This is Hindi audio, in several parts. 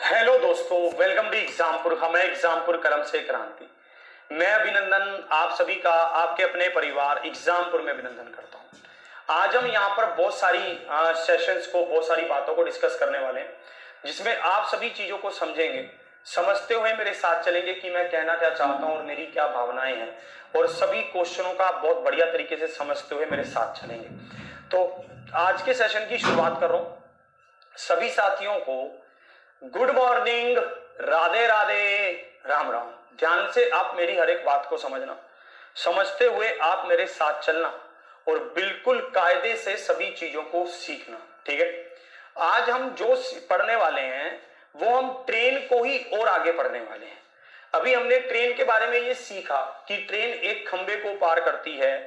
हेलो दोस्तों, वेलकम टू एग्जामपुर। हम एग्जामपुर कलम से क्रांति। मैं अभिनंदन आप सभी का आपके अपने परिवार एग्जामपुर में अभिनंदन करता हूं। आज हम यहां पर बहुत सारी सेशंस को, बहुत सारी बातों को डिस्कस करने वाले हैं, जिसमें आप सभी चीजों को समझेंगे, समझते हुए मेरे साथ चलेंगे कि मैं कहना क्या चाहता हूं और मेरी क्या भावनाएं हैं, और सभी क्वेश्चनों का बहुत बढ़िया तरीके से समझते हुए मेरे साथ चलेंगे। तो आज के सेशन की शुरुआत कर रहा हूं। सभी साथियों को गुड मॉर्निंग, राधे राधे, राम राम। ध्यान से आप मेरी हर एक बात को समझना, समझते हुए आप मेरे साथ चलना और बिल्कुल कायदे से सभी चीजों को सीखना। ठीक है, आज हम जो पढ़ने वाले हैं वो हम ट्रेन को ही और आगे पढ़ने वाले हैं। अभी हमने ट्रेन के बारे में ये सीखा कि ट्रेन एक खंबे को पार करती है,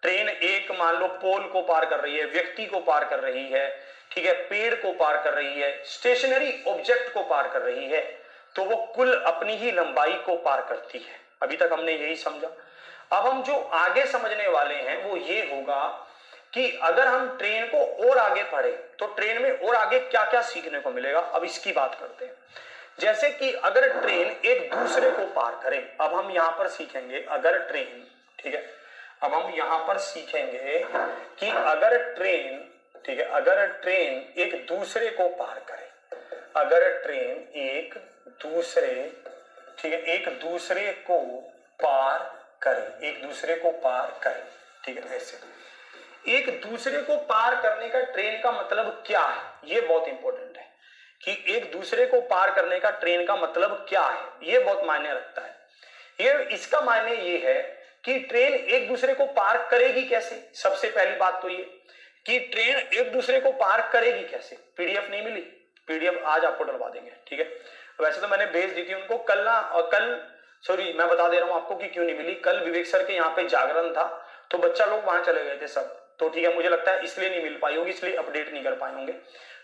ट्रेन एक मान लो पोल को पार कर रही है, व्यक्ति को पार कर रही है, ठीक है, पेड़ को पार कर रही है, स्टेशनरी ऑब्जेक्ट को पार कर रही है, तो वो कुल अपनी ही लंबाई को पार करती है। अभी तक हमने यही समझा। अब हम जो आगे समझने वाले हैं वो ये होगा कि अगर हम ट्रेन को और आगे पढ़े तो ट्रेन में और आगे क्या क्या सीखने को मिलेगा। अब इसकी बात करते हैं। जैसे कि अगर ट्रेन एक दूसरे को पार करे, अब हम यहां पर सीखेंगे अगर ट्रेन, ठीक है, अब हम यहां पर सीखेंगे कि अगर ट्रेन, ठीक है, अगर ट्रेन एक दूसरे को पार करे, अगर ट्रेन एक दूसरे, ठीक है, एक दूसरे को पार करे, एक दूसरे को पार करे, ठीक है, ऐसे एक दूसरे को पार करने का ट्रेन का मतलब क्या है, ये बहुत इंपॉर्टेंट है कि एक दूसरे को पार करने का ट्रेन का मतलब क्या है, ये बहुत मायने रखता है। ये इसका मायने ये है कि ट्रेन एक दूसरे को पार करेगी कैसे। सबसे पहली बात तो ये कि ट्रेन एक दूसरे को पार करेगी कैसे। पीडीएफ नहीं मिली, पीडीएफ आज आपको डलवा देंगे, ठीक है। वैसे तो मैंने भेज दी थी उनको कल ना, और कल सॉरी मैं बता दे रहा हूं आपको कि क्यों नहीं मिली। कल विवेक सर के यहाँ पे जागरण था तो बच्चा लोग वहां चले गए थे सब, तो ठीक है, मुझे लगता है इसलिए नहीं मिल पाई होगी, इसलिए अपडेट नहीं कर पाए होंगे।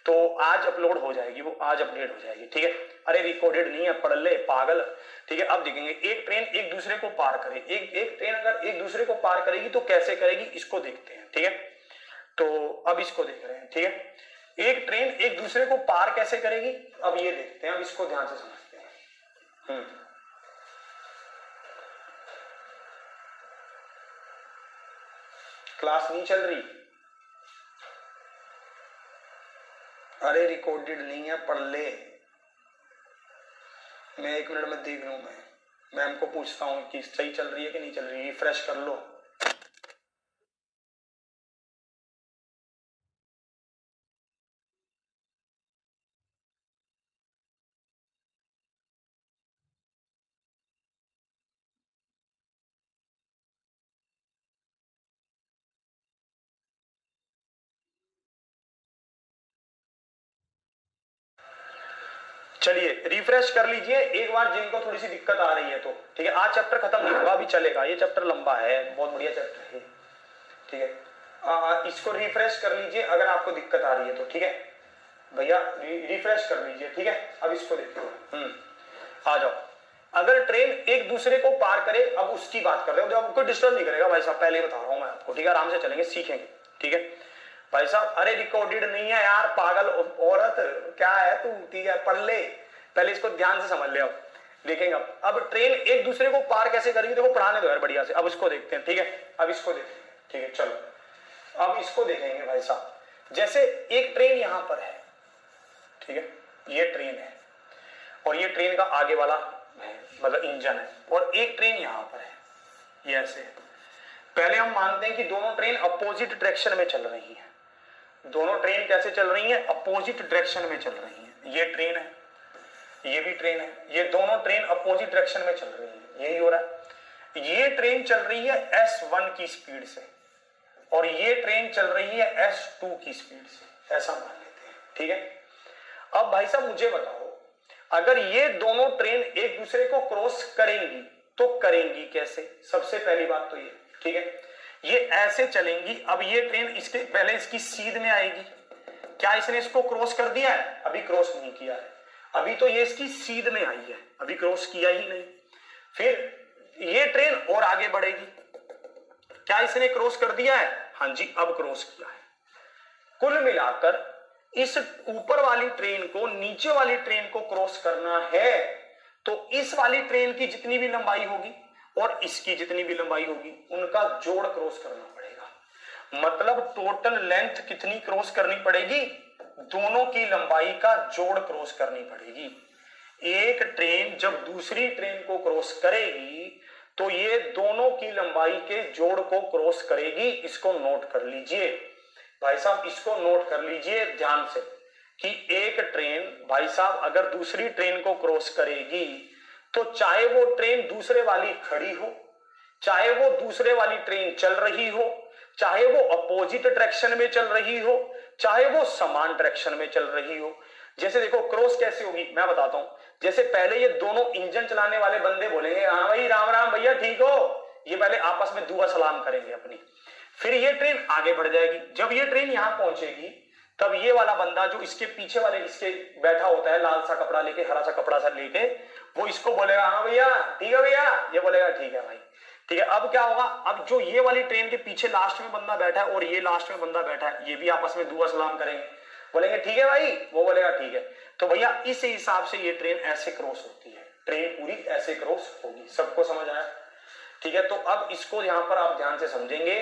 तो आज अपलोड हो जाएगी, वो आज अपडेट हो जाएगी, ठीक है। अरे रिकॉर्डेड नहीं है, पढ़ ले पागल, ठीक है। अब देखेंगे एक ट्रेन एक दूसरे को पार करे, एक ट्रेन अगर एक दूसरे को पार करेगी तो कैसे करेगी, इसको देखते हैं, ठीक है। तो अब इसको देख रहे हैं, ठीक है। एक ट्रेन एक दूसरे को पार कैसे करेगी, अब ये देखते हैं, अब इसको ध्यान से समझते हैं। क्लास नहीं चल रही, अरे रिकॉर्डेड नहीं है, पढ़ ले। मैं 1 मिनट में देख लूं, मैं मैम को पूछता हूं कि सही चल रही है कि नहीं चल रही, रिफ्रेश कर लो। चलिए रिफ्रेश कर लीजिए एक बार जिनको थोड़ी सी दिक्कत आ रही है तो, ठीक है। आज चैप्टर खत्म नहीं होगा, अभी चलेगा, ये चैप्टर लंबा है, बहुत बढ़िया चैप्टर है, ठीक है। इसको रिफ्रेश कर लीजिए अगर आपको दिक्कत आ रही है तो, ठीक है भैया, रिफ्रेश कर लीजिए, ठीक है। अब इसको देखिए, आ जाओ। अगर ट्रेन एक दूसरे को पार करे, अब उसकी बात कर रहे हो, जो आपको डिस्टर्ब नहीं करेगा भाई साहब, पहले बता रहा हूं मैं आपको, ठीक है। आराम से चलेंगे, सीखेंगे, ठीक है भाई साहब। अरे रिकॉर्डेड नहीं है यार, पागल औरत क्या है तू, ठीक है, पढ़ ले, पहले इसको ध्यान से समझ ले। अब देखेंगे अब ट्रेन एक दूसरे को पार कैसे करेगी, देखो पढ़ाने दो यार बढ़िया से। अब इसको देखते हैं, ठीक है, अब इसको देखते हैं, ठीक है, चलो अब इसको देखेंगे भाई साहब। जैसे एक ट्रेन यहां पर है, ठीक है, ये ट्रेन है और ये ट्रेन का आगे वाला है, मतलब इंजन है, और एक ट्रेन यहां पर है, ये ऐसे है। पहले हम मानते हैं कि दोनों ट्रेन अपोजिट डायरेक्शन में चल रही हैं। दोनों ट्रेन कैसे चल रही हैं, अपोजिट डायरेक्शन में चल रही हैं। ये ट्रेन है, ये भी ट्रेन है, ये दोनों ट्रेन अपोजिट डायरेक्शन में चल रही है, यही हो रहा है। ये ट्रेन चल रही है S1 की स्पीड से और ये ट्रेन चल रही है S2 की स्पीड से, ऐसा मान लेते हैं, ठीक है। अब भाई साहब मुझे बताओ, अगर ये दोनों ट्रेन एक दूसरे को क्रॉस करेंगी तो करेंगी कैसे। सबसे पहली बात तो ये, ठीक है, ये ऐसे चलेंगी। अब ये ट्रेन इसके पहले इसकी सीध में आएगी, क्या इसने इसको क्रॉस कर दिया है, अभी क्रॉस नहीं किया है, अभी तो ये इसकी सीध में आई है, अभी क्रॉस किया ही नहीं। फिर ये ट्रेन और आगे बढ़ेगी, क्या इसने क्रॉस कर दिया है, हाँ जी अब क्रॉस किया है। कुल मिलाकर इस ऊपर वाली ट्रेन को नीचे वाली ट्रेन को क्रॉस करना है तो इस वाली ट्रेन की जितनी भी लंबाई होगी और इसकी जितनी भी लंबाई होगी उनका जोड़ क्रॉस करना पड़ेगा। मतलब टोटल लेंथ कितनी क्रॉस करनी पड़ेगी? दोनों की लंबाई का जोड़ क्रॉस करनी पड़ेगी। एक ट्रेन जब दूसरी ट्रेन को क्रॉस करेगी तो ये दोनों की लंबाई के जोड़ को क्रॉस करेगी। इसको नोट कर लीजिए भाई साहब, इसको नोट कर लीजिए ध्यान से कि एक ट्रेन भाई साहब अगर दूसरी ट्रेन को क्रॉस करेगी तो चाहे वो ट्रेन दूसरे वाली खड़ी हो, चाहे वो दूसरे वाली ट्रेन चल रही हो, चाहे वो अपोजिट डायरेक्शन में चल रही हो, चाहे वो समान डायरेक्शन में चल रही हो। जैसे देखो क्रॉस कैसे होगी मैं बताता हूं। जैसे पहले ये दोनों इंजन चलाने वाले बंदे बोलेंगे हाँ भाई राम राम भैया ठीक हो, ये पहले आपस में दुआ सलाम करेंगे अपनी। फिर ये ट्रेन आगे बढ़ जाएगी। जब ये ट्रेन यहां पहुंचेगी तब ये वाला बंदा जो इसके पीछे वाले इसके बैठा होता है लाल सा कपड़ा लेके, हरा सा कपड़ा सा लेके, वो इसको बोलेगा हाँ भैया ठीक है भैया, ये बोलेगा ठीक है भाई ठीक है। अब क्या होगा? अब जो ये वाली ट्रेन के पीछे लास्ट में बंदा बैठा है और ये लास्ट में बंदा बैठा है, ये भी आपस में दुआ सलाम करेंगे, बोलेंगे ठीक है भाई, वो बोलेगा ठीक है। तो भैया इस हिसाब से ये ट्रेन ऐसे क्रॉस होती है, ट्रेन पूरी ऐसे क्रॉस होगी। सबको समझ आया? ठीक है। तो अब इसको यहां पर आप ध्यान से समझेंगे,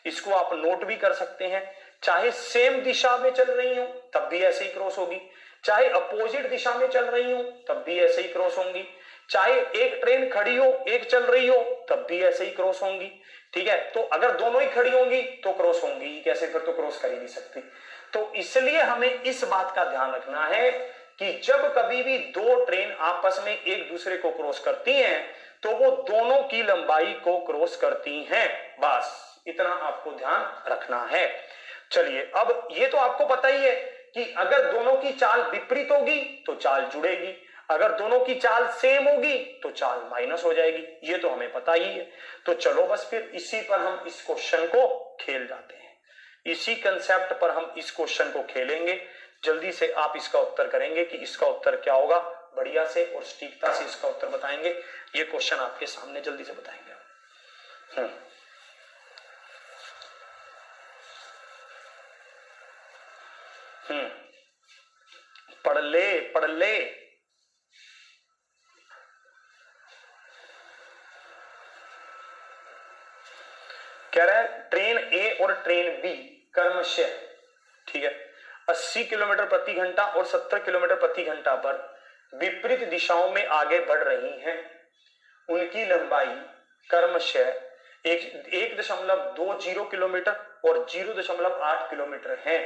इसको आप नोट भी कर सकते हैं। चाहे सेम दिशा में चल रही हो तब भी ऐसे ही क्रॉस होगी, चाहे अपोजिट दिशा में चल रही हो तब भी ऐसे ही क्रॉस होंगी, चाहे एक ट्रेन खड़ी हो एक चल रही हो तब भी ऐसे ही क्रॉस होंगी। ठीक है। तो अगर दोनों ही खड़ी होंगी तो क्रॉस होंगी कैसे? फिर तो क्रॉस कर ही नहीं सकती। तो इसलिए हमें इस बात का ध्यान रखना है कि जब कभी भी दो ट्रेन आपस में एक दूसरे को क्रॉस करती हैं तो वो दोनों की लंबाई को क्रॉस करती हैं। बस इतना आपको ध्यान रखना है। चलिए अब ये तो आपको पता ही है कि अगर दोनों की चाल विपरीत होगी तो चाल जुड़ेगी, अगर दोनों की चाल सेम होगी तो चाल माइनस हो जाएगी, ये तो हमें पता ही है। तो चलो बस फिर इसी पर हम इस क्वेश्चन को खेल जाते हैं, इसी कंसेप्ट पर हम इस क्वेश्चन को खेलेंगे। जल्दी से आप इसका उत्तर करेंगे कि इसका उत्तर क्या होगा, बढ़िया से और सटीकता से इसका उत्तर बताएंगे। ये क्वेश्चन आपके सामने जल्दी से बताएंगे। पढ़ ले पढ़ ले। कह रहा है ट्रेन ए और ट्रेन बी क्रमशः, ठीक है, 80 किलोमीटर प्रति घंटा और 70 किलोमीटर प्रति घंटा पर विपरीत दिशाओं में आगे बढ़ रही हैं। उनकी लंबाई क्रमशः 1.20 किलोमीटर और 0.8 किलोमीटर है।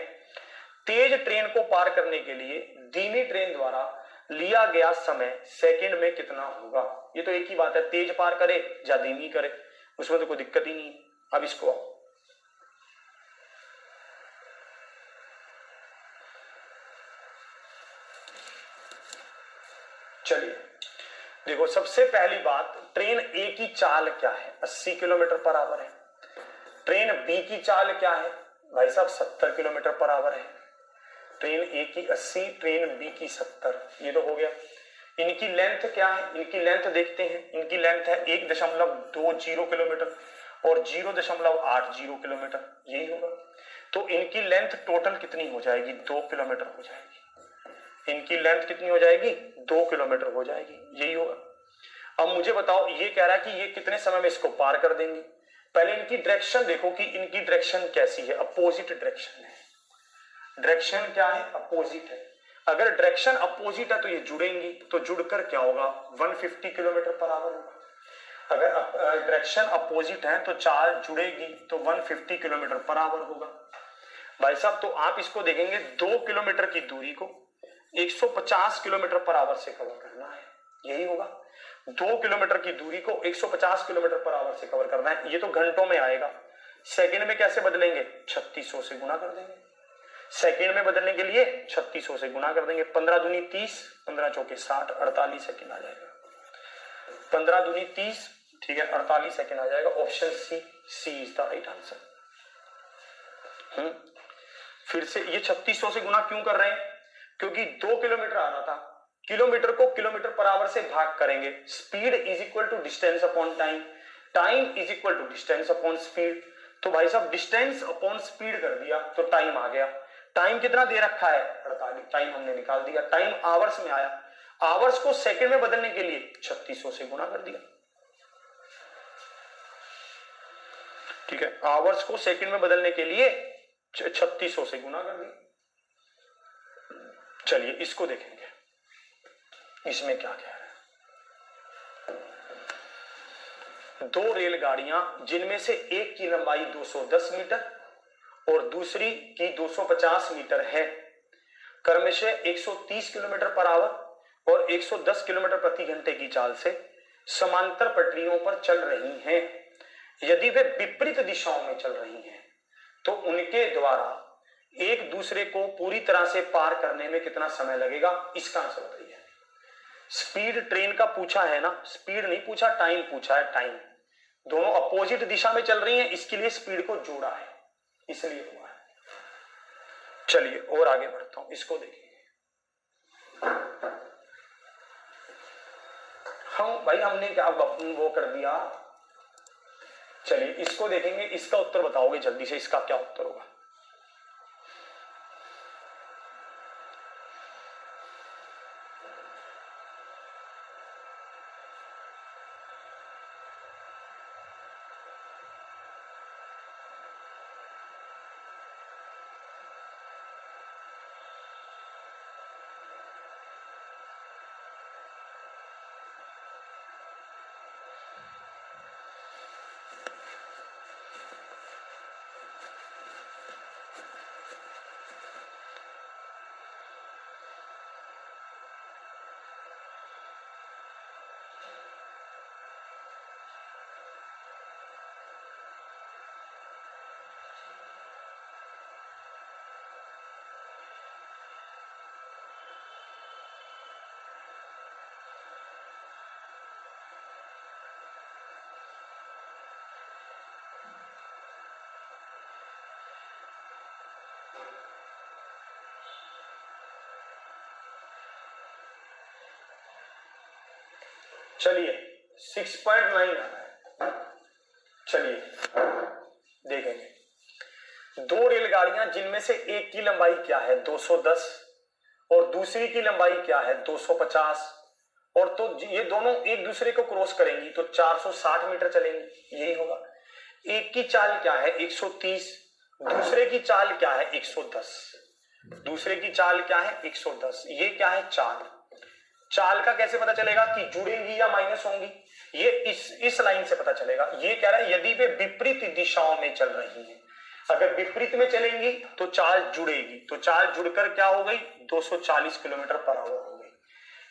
तेज ट्रेन को पार करने के लिए धीमी ट्रेन द्वारा लिया गया समय सेकंड में कितना होगा? ये तो एक ही बात है, तेज पार करे या धीमी करे, उसमें तो कोई दिक्कत ही नहीं। अब इसको चलिए देखो, सबसे पहली बात, ट्रेन ए की चाल क्या है? 80 किलोमीटर पर आवर है। ट्रेन बी की चाल क्या है भाई साहब? 70 किलोमीटर पर आवर है। ट्रेन ए की 80, ट्रेन बी की 70, ये तो हो गया। इनकी लेंथ क्या है? इनकी लेंथ देखते हैं। इनकी लेंथ है 1.20 किलोमीटर और 0.80 किलोमीटर, यही होगा। तो इनकी लेंथ टोटल कितनी हो जाएगी? 2 किलोमीटर हो जाएगी। इनकी लेंथ कितनी हो जाएगी? 2 किलोमीटर हो जाएगी, यही होगा। अब मुझे बताओ, ये कह रहा है कि ये कितने समय में इसको पार कर देंगे। पहले इनकी डायरेक्शन देखो कि इनकी डायरेक्शन कैसी है, अपोजिट डायरेक्शन है। डायरेक्शन क्या है? अपोजिट है। अगर डायरेक्शन अपोजिट है तो ये जुड़ेंगी, तो जुड़कर क्या होगा? 150 किलोमीटर पर आवर होगा। अगर डायरेक्शन अपोजिट है तो चाल जुड़ेगी तो 150 किलोमीटर पर आवर होगा। भाई साहब तो आप इसको देखेंगे, 2 किलोमीटर की दूरी को 150 किलोमीटर पर आवर से कवर करना है, यही होगा। 2 किलोमीटर की दूरी को 150 किलोमीटर पर आवर से कवर करना है। ये तो घंटों में आएगा, सेकंड में कैसे बदलेंगे? 3600 से गुना कर देंगे। सेकंड में बदलने के लिए 3600 से गुना कर देंगे। 15 दूनी 30, 15 चौके 60, 48 सेकंड आ जाएगा। 15 दूनी 30, ठीक है, 48 सेकंड आ जाएगा। Option C is the right answer. फिर से ये 3600 से गुना क्यों कर रहे हैं? क्योंकि 2 किलोमीटर आ रहा था, किलोमीटर को किलोमीटर पर आवर से भाग करेंगे। Speed is equal to distance upon time, time is equal to distance upon speed. तो भाई साहब डिस्टेंस अपॉन स्पीड कर दिया तो टाइम आ गया। टाइम कितना दे रखा है 48, टाइम हमने निकाल दिया। टाइम आवर्स में आया, आवर्स को सेकंड में बदलने के लिए 3600 से गुना कर दिया। ठीक है, आवर्स को सेकंड में बदलने के लिए 3600 से गुना कर दिया। चलिए इसको देखेंगे, इसमें क्या कह रहा है। दो रेलगाड़ियां जिनमें से एक की लंबाई 210 मीटर और दूसरी की 250 मीटर है, क्रमशः 130 किलोमीटर पर आवर और 110 किलोमीटर प्रति घंटे की चाल से समांतर पटरियों पर चल रही हैं। यदि वे विपरीत दिशाओं में चल रही हैं तो उनके द्वारा एक दूसरे को पूरी तरह से पार करने में कितना समय लगेगा, इसका आंसर बताइए। स्पीड ट्रेन का पूछा है ना, स्पीड नहीं पूछा, टाइम पूछा है। टाइम दोनों अपोजिट दिशा में चल रही हैं, इसके लिए स्पीड को जोड़ा है, इसलिए हुआ है। चलिए और आगे बढ़ता हूं, इसको देखिए। हमने क्या वो कर दिया। चलिए इसको देखेंगे, इसका उत्तर बताओगे जल्दी से, इसका क्या उत्तर होगा। चलिए 6.9 आ रहा है। चलिए देखेंगे, दो रेलगाड़ियां जिनमें से एक की लंबाई क्या है 210 और दूसरी की लंबाई क्या है 250, और तो ये दोनों एक दूसरे को क्रॉस करेंगी तो 460 मीटर चलेंगी, यही होगा। एक की चाल क्या है 130, दूसरे की चाल क्या है 110, दूसरे की चाल क्या है 110, ये क्या है चाल। चाल का कैसे पता चलेगा कि जुड़ेंगी या माइनस होंगी, ये इस लाइन से पता चलेगा। ये कह रहा है यदि वे विपरीत दिशाओं में चल रही हैं, अगर विपरीत में चलेंगी तो चाल जुड़ेगी, तो चाल जुड़कर क्या हो गई 240 किलोमीटर पर आवर हो गई।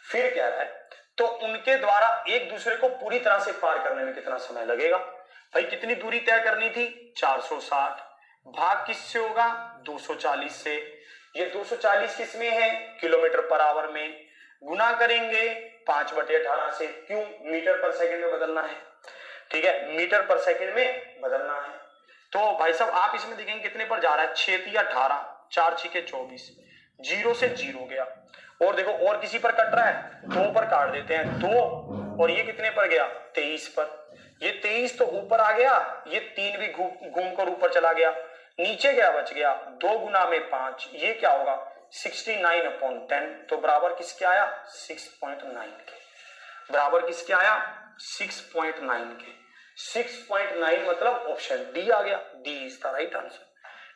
फिर कह रहा है तो उनके द्वारा एक दूसरे को पूरी तरह से पार करने में कितना समय लगेगा। भाई कितनी दूरी तय करनी थी 460, भाग किससे होगा 240 से, ये 240 किस में है किलोमीटर पर आवर में, गुना करेंगे 5/18 से, क्यों मीटर पर सेकंड में बदलना है। ठीक है, मीटर पर सेकंड में बदलना है। तो भाई साहब आप इसमें देखेंगे कितने पर जा रहा है 6 या 18, 4 6 24, 0 से 0 गया। और देखो और किसी पर कट रहा है 2 पर काट देते हैं 2, और ये कितने पर गया 23 पर, ये 23 तो ऊपर आ गया, ये 3 भी घूम कर ऊपर चला गया, नीचे क्या बच गया 2 गुना में 5, ये क्या होगा 69/10, तो बराबर किसके आया 6.9 के, बराबर किसके आया 6.9 के। 6.9 मतलब ऑप्शन डी आ गया, D is the right answer.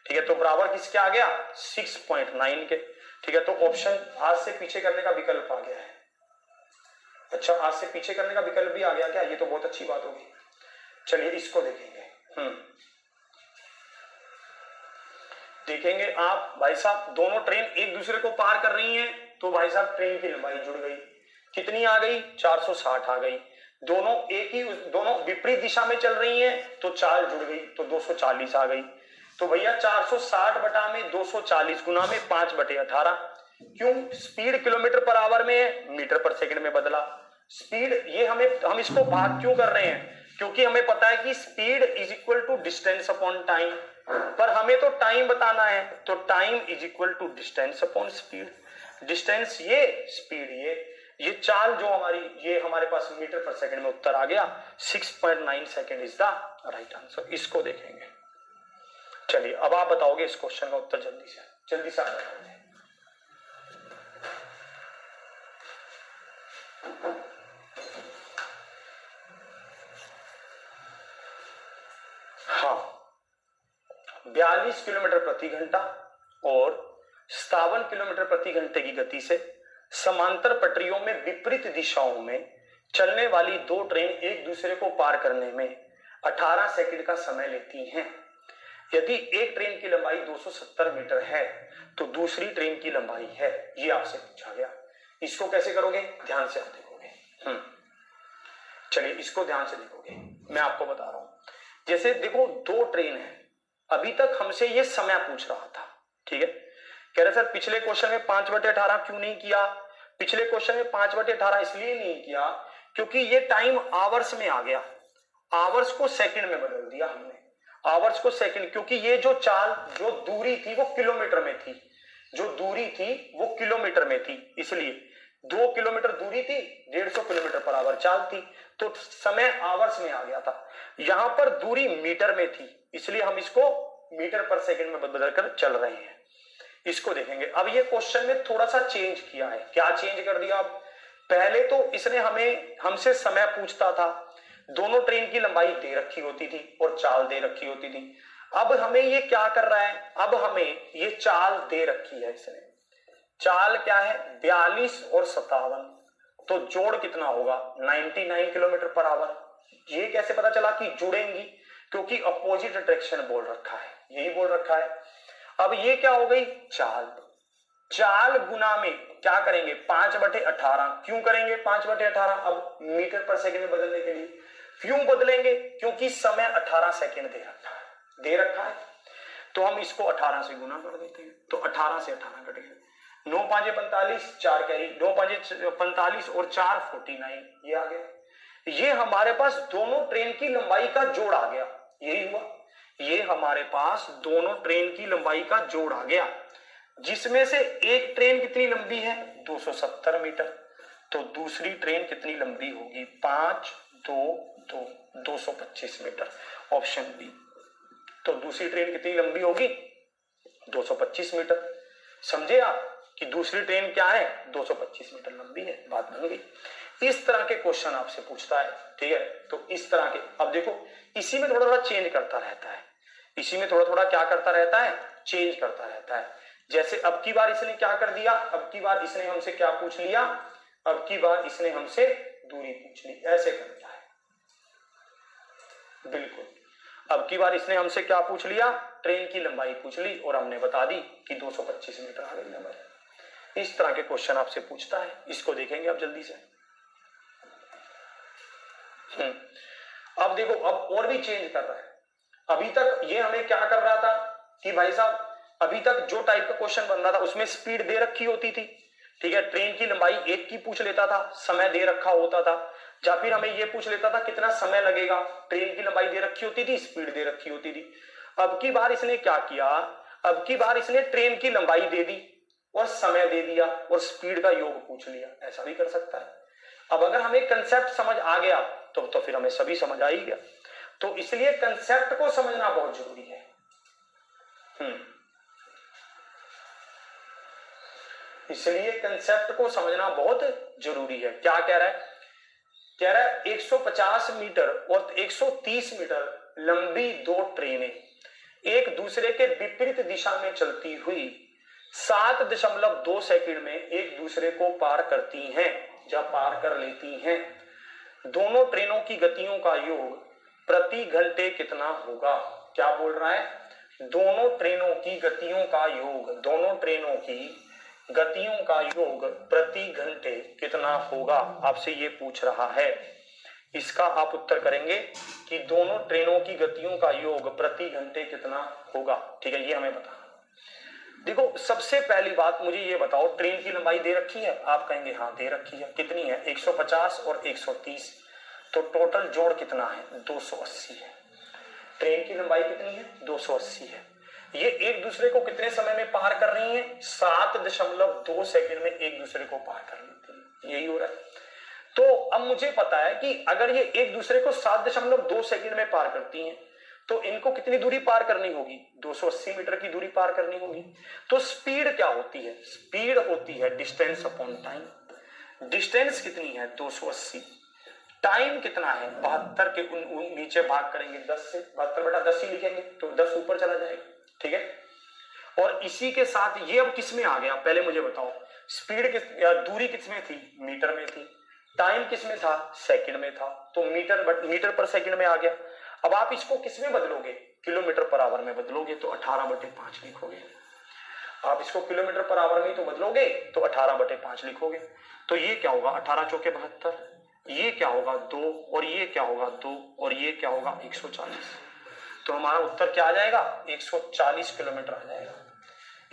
ठीक है, तो बराबर किसके आ गया 6.9 के। ठीक है, तो ऑप्शन आज से पीछे करने का विकल्प आ गया है। अच्छा, आज से पीछे करने का विकल्प भी आ गया क्या, ये तो बहुत अच्छी बात होगी। चलिए इसको देखेंगे। देखेंगे आप भाई साहब, दोनों ट्रेन एक दूसरे को पार कर रही हैं, तो भाई साहब ट्रेन की लंबाई जुड़ गई, कितनी आ गई 460 आ गई। दोनों विपरीत दिशा में चल रही हैं तो चाल जुड़ गई, तो 240 आ गई। तो भैया 460 बटा में 240 गुना में 5/18, क्यों स्पीड किलोमीटर पर आवर में है, मीटर पर सेकंड में बदला। स्पीड ये हम इसको भाग क्यों कर रहे हैं, क्योंकि हमें पता है कि speed is equal to distance upon time, पर हमें तो टाइम बताना है, तो time is equal to distance upon speed. Distance ये, स्पीड ये चाल जो हमारी, ये हमारे पास मीटर पर सेकंड में उत्तर आ गया 6.9 second is the right answer. इसको देखेंगे। चलिए अब आप बताओगे इस क्वेश्चन का उत्तर जल्दी से। जल्दी से आप बताओ। हाँ, 42 किलोमीटर प्रति घंटा और 57 किलोमीटर प्रति घंटे की गति से समांतर पटरियों में विपरीत दिशाओं में चलने वाली दो ट्रेन एक दूसरे को पार करने में 18 सेकंड का समय लेती हैं। यदि एक ट्रेन की लंबाई 270 मीटर है तो दूसरी ट्रेन की लंबाई है, ये आपसे पूछा गया। इसको कैसे करोगे, ध्यान से आप देखोगे। चलिए इसको ध्यान से देखोगे, मैं आपको बता रहा हूं। जैसे देखो दो ट्रेन है, अभी तक हमसे ये समय पूछ रहा था, ठीक है। कह रहे सर पिछले क्वेश्चन में 5/18 क्यों नहीं किया? पिछले क्वेश्चन में 5/18 इसलिए नहीं किया क्योंकि ये टाइम आवर्स में आ गया, आवर्स को सेकंड में बदल दिया हमने, आवर्स को सेकंड, क्योंकि ये जो चाल, जो दूरी थी वो किलोमीटर में थी, जो दूरी थी वो किलोमीटर में थी, इसलिए 2 किलोमीटर दूरी थी, 150 किलोमीटर पर आवर चाल थी, तो समय आवर्स में आ गया था। यहां पर दूरी मीटर में थी, इसलिए हम इसको मीटर पर सेकंड में बदल कर चल रहे हैं। इसको देखेंगे। अब ये क्वेश्चन में थोड़ा सा चेंज किया है। क्या चेंज कर दिया? अब पहले तो इसने हमसे समय पूछता था, दोनों ट्रेन की लंबाई दे रखी होती थी और चाल दे रखी होती थी। अब हमें ये क्या कर रहा है, अब हमें ये चाल दे रखी है इसने। चाल क्या है? 42 और 57, तो जोड़ कितना होगा? 99 किलोमीटर पर आवर। ये कैसे पता चला कि जुड़ेंगी? क्योंकि अपोजिट डायरेक्शन बोल रखा है, यही बोल रखा है। अब ये क्या हो गई? चाल। चाल गुना में क्या करेंगे? 5/18। क्यों करेंगे 5/18? अब मीटर पर सेकंड में बदलने के लिए। क्यों बदलेंगे? क्योंकि समय 18 सेकंड दे रखा है, तो हम इसको 18 से गुना कर देते हैं, तो 18 से 18 कटेगा। 9 5 45, 4 कैरी, 9 5 45 और 4 49, ये आ गया। ये हमारे पास दोनों ट्रेन की लंबाई का जोड़ आ गया, यही हुआ। ये हमारे पास दोनों ट्रेन की लंबाई का जोड़ आ गया, जिसमें से एक ट्रेन कितनी लंबी है? 270 मीटर, तो दूसरी ट्रेन कितनी लंबी होगी? 5 2 2 225 मीटर, ऑप्शन बी। तो दूसरी ट्रेन कितनी लंबी होगी? 225 मीटर। समझे आप कि दूसरी ट्रेन क्या है? 225 मीटर लंबी है, बात बन गई। इस तरह के क्वेश्चन आपसे पूछता है, ठीक है। तो इस तरह के, अब देखो इसी में थोड़ा थोड़ा चेंज करता रहता है, इसी में थोड़ा थोड़ा क्या करता रहता है? चेंज करता रहता है। जैसे अब की बार इसने क्या कर दिया? अब की बार इसने हमसे क्या पूछ लिया? अब की बार इसने हमसे दूरी पूछ ली, ऐसे करता है, बिल्कुल। अब की बार इसने हमसे क्या पूछ लिया? ट्रेन की लंबाई पूछ ली और हमने बता दी कि 225 मीटर आ गई लंबाई। इस तरह के क्वेश्चन आपसे पूछता है, इसको देखेंगे आप जल्दी से। अब देखो, अब और भी चेंज कर रहा है। अभी तक ये हमें क्या कर रहा था कि भाई साहब, अभी तक जो टाइप का क्वेश्चन बन रहा था उसमें स्पीड दे रखी होती थी, ठीक है। ट्रेन की लंबाई एक की पूछ लेता था, समय दे रखा होता था, या फिर हमें ये पूछ लेता था कितना समय लगेगा। ट्रेन की लंबाई दे रखी होती थी, स्पीड दे रखी होती थी। अब की बार इसने क्या किया? अब की बार इसने ट्रेन की लंबाई दे दी और समय दे दिया और स्पीड का योग पूछ लिया, ऐसा भी कर सकता है। अब अगर हमें कंसेप्ट समझ आ गया तो फिर हमें सभी समझ आ ही गया। तो इसलिए कंसेप्ट को समझना बहुत जरूरी है। इसलिए कंसेप्ट को समझना बहुत जरूरी है। क्या कह रहा है? कह रहा है 150 मीटर और 130 मीटर लंबी दो ट्रेनें एक दूसरे के विपरीत दिशा में चलती हुई 7.2 सेकंड में एक दूसरे को पार करती हैं या पार कर लेती हैं। दोनों ट्रेनों की गतियों का योग प्रति घंटे कितना होगा? क्या बोल रहा है? दोनों ट्रेनों की गतियों का योग, दोनों ट्रेनों की गतियों का योग प्रति घंटे कितना होगा, आपसे ये पूछ रहा है। इसका आप उत्तर करेंगे कि दोनों ट्रेनों की गतियों का योग प्रति घंटे कितना होगा, ठीक है। ये हमें बताना। देखो सबसे पहली बात मुझे ये बताओ, ट्रेन की लंबाई दे रखी है? आप कहेंगे हाँ दे रखी है। कितनी है? 150 और 130, तो टोटल जोड़ कितना है? 280 है। ट्रेन की लंबाई कितनी है? 280 है। ये एक दूसरे को कितने समय में पार कर रही हैं? 7.2 सेकंड में एक दूसरे को पार कर लेती है, यही हो रहा है। तो अब मुझे पता है कि अगर ये एक दूसरे को 7.2 सेकंड में पार करती हैं तो इनको कितनी दूरी पार करनी होगी? 280 मीटर की दूरी पार करनी होगी। तो स्पीड क्या होती है? स्पीड होती है डिस्टेंस अपॉन टाइम। डिस्टेंस कितनी है? 280। टाइम कितना है? 72 के नीचे भाग करेंगे 10 से, 72/10 ही लिखेंगे तो 10 ऊपर चला जाएगा। ठीक है, और इसी के साथ ये अब किस में आ गया? पहले मुझे बताओ, स्पीड किस या दूरी किस में थी? मीटर में थी। टाइम किस में था? सेकंड में था। तो मीटर पर सेकंड में आ गया। अब आप इसको किस में बदलोगे? किलोमीटर पर आवर में बदलोगे तो 18/5 लिखोगे। आप इसको किलोमीटर पर आवर में तो बदलोगे तो 18/5 लिखोगे। तो ये क्या होगा? 18 चौके 72, ये क्या होगा? 2, और ये क्या होगा? 2, और ये क्या होगा? 140। तो हमारा उत्तर क्या आ जाएगा? 140 किलोमीटर आ जाएगा।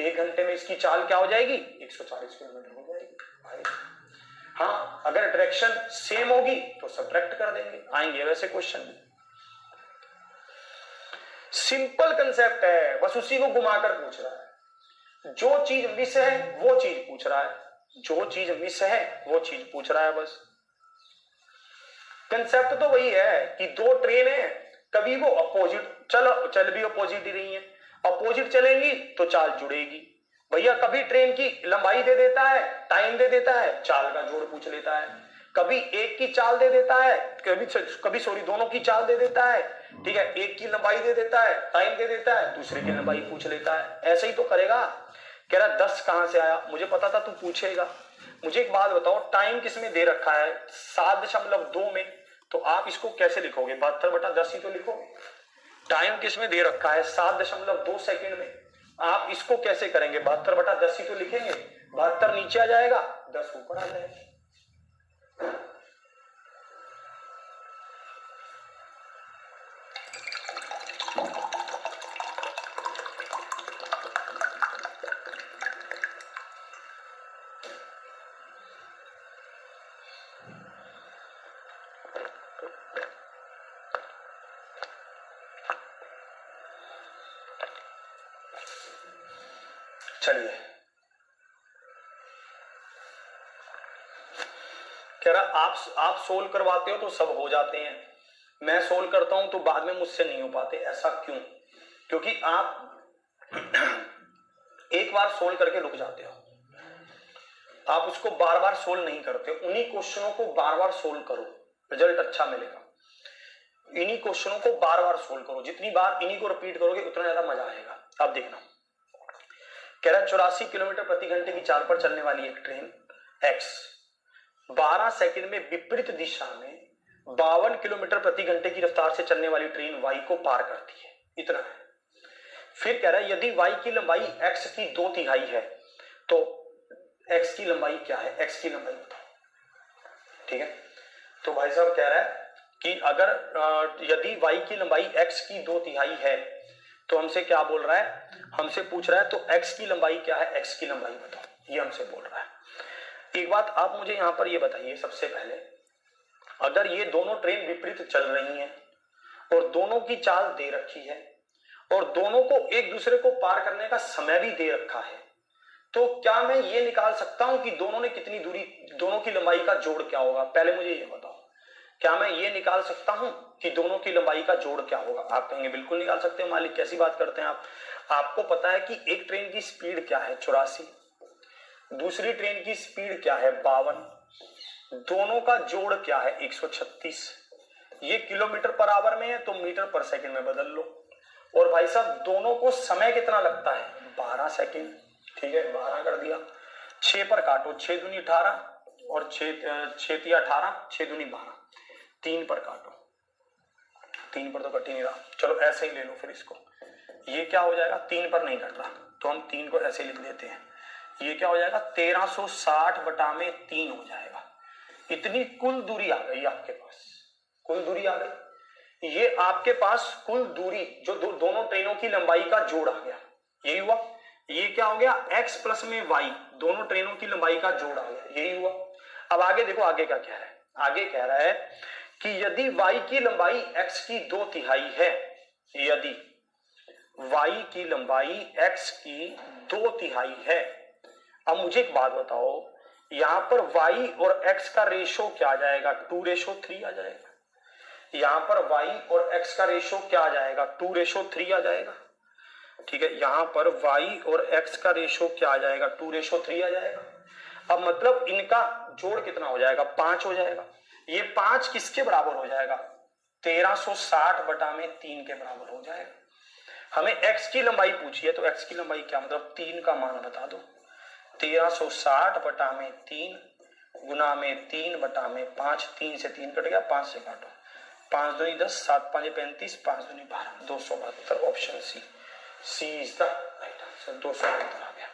1 घंटे में इसकी चाल क्या हो जाएगी? 140 किलोमीटर हो जाएगी। हाँ, अगर डायरेक्शन सेम होगी तो सब्ट्रैक्ट कर देंगे, आएंगे वैसे क्वेश्चन। सिंपल कंसेप्ट है, बस उसी को घुमाकर पूछ रहा है। जो चीज मिस है वो चीज पूछ रहा है, जो चीज मिस है वो चीज पूछ रहा है। बस कंसेप्ट तो वही है कि दो ट्रेन है, कभी वो अपोजिट चल भी अपोजिट ही रही है, अपोजिट चलेंगी तो चाल जुड़ेगी। भैया कभी ट्रेन की लंबाई दे देता है, टाइम दे देता है, चाल का जोड़ पूछ लेता है। कभी एक की चाल दे देता है, कभी सॉरी दोनों की चाल दे देता है। ठीक है, एक की लंबाई दे देता है, टाइम दे देता है, दूसरे की लंबाई पूछ लेता है। ऐसे ही तो करेगा। कह रहा 10 कहां से आया? मुझे पता था तू पूछेगा। मुझे एक बात बताओ, टाइम किसमें दे रखा है? 7.2 में। तो आप इसको कैसे लिखोगे? 72/10 ही तो लिखोगे। टाइम किसमें दे रखा है? 7.2 सेकंड में। आप इसको कैसे करेंगे? 72/10 ही तो लिखेंगे। 72 नीचे आ जाएगा, 10 ऊपर आ जाएगा। चलिए, कह रहा आप सोल्व करवाते हो तो सब हो जाते हैं, मैं सोल्व करता हूं तो बाद में मुझसे नहीं हो पाते। ऐसा क्यों? क्योंकि आप एक बार सोल्व करके रुक जाते हो, आप उसको बार बार सोल्व नहीं करते। उन्हीं क्वेश्चनों को बार बार सोल्व करो, रिजल्ट अच्छा मिलेगा। इन्हीं क्वेश्चनों को बार बार सोल्व करो, जितनी बार इन्हीं को रिपीट करोगे उतना ज्यादा मजा आएगा। अब देखना, कह रहा 84 किलोमीटर प्रति घंटे की चाल पर चलने वाली एक ट्रेन एक्स 12 सेकंड में विपरीत दिशा में 52 किलोमीटर प्रति घंटे की रफ्तार से चलने वाली ट्रेन वाई को पार करती है। इतना है। फिर कह रहा है यदि वाई की लंबाई एक्स की 2/3 है तो एक्स की लंबाई क्या है? एक्स की लंबाई बताओ। ठीक है, तो भाई साहब कह रहा है कि अगर यदि वाई की लंबाई एक्स की 2/3 है तो हमसे क्या बोल रहा है? हमसे पूछ रहा है तो एक्स की लंबाई क्या है? एक्स की लंबाई बताओ, ये हमसे बोल रहा है। एक बात आप मुझे यहां पर ये बताइए, सबसे पहले अगर ये दोनों ट्रेन विपरीत चल रही हैं और दोनों की चाल दे रखी है और दोनों को एक दूसरे को पार करने का समय भी दे रखा है, तो क्या मैं ये निकाल सकता हूं कि दोनों ने कितनी दूरी, दोनों की लंबाई का जोड़ क्या होगा? पहले मुझे ये बताओ, क्या मैं ये निकाल सकता हूं कि दोनों की लंबाई का जोड़ क्या होगा? आप कहेंगे बिल्कुल निकाल सकते हैं मालिक, कैसी बात करते हैं आप। आपको पता है कि एक ट्रेन की स्पीड क्या है? 84, दूसरी ट्रेन की स्पीड क्या है? 52, दोनों का जोड़ क्या है? 136। ये किलोमीटर पर आवर में है तो मीटर पर सेकंड में बदल लो। और भाई साहब दोनों को समय कितना लगता है? 12 सेकंड। ठीक है, 12 कर दिया, 6 पर काटो, 6 दूनी 18 और 6 तिया 18, 6 दूनी 12, 3 पर काटो, 3 पर तो कट ही नहीं रहा। चलो ऐसे ही ले लो फिर इसको, ये क्या हो जाएगा? 3 पर नहीं कट रहा तो हम 3 को ऐसे लिख देते हैं। ये क्या हो जाएगा? 1360/3 हो जाएगा। इतनी कुल दूरी आ गई आपके पास, कुल दूरी आ गई। ये आपके पास कुल दूरी जो दोनों ट्रेनों की लंबाई का जोड़ आ गया, यही हुआ। ये क्या हो गया? x प्लस में y, दोनों ट्रेनों की लंबाई का जोड़ आ गया, यही हुआ। अब आगे देखो, आगे क्या कह रहा है? आगे कह रहा है कि यदि y की लंबाई x की 2/3 है, यदि y की लंबाई x की 2/3 है। अब मुझे एक बात बताओ, यहां पर y और x का रेशो क्या आ जाएगा? 2:3 आ जाएगा। यहाँ पर y और x का रेशो क्या आ जाएगा, 2:3 आ जाएगा। ठीक है, यहाँ पर y और x का रेशो क्या आ जाएगा, 2:3 आ जाएगा। अब मतलब इनका जोड़ कितना हो जाएगा, 5 हो जाएगा। ये 5 किसके बराबर हो जाएगा, 1360/3 के बराबर हो जाएगा। हमें x की लंबाई पूछी है, तो x की लंबाई क्या, मतलब 3 का मान बता दो। 1360/3 गुना में 3/5, 3 से 3 कट गया, 5 से काटो, 5 दूनी 10, 7 5 35, 5 दूनी 12, 272। Option C is the right answer, 272 आ गया।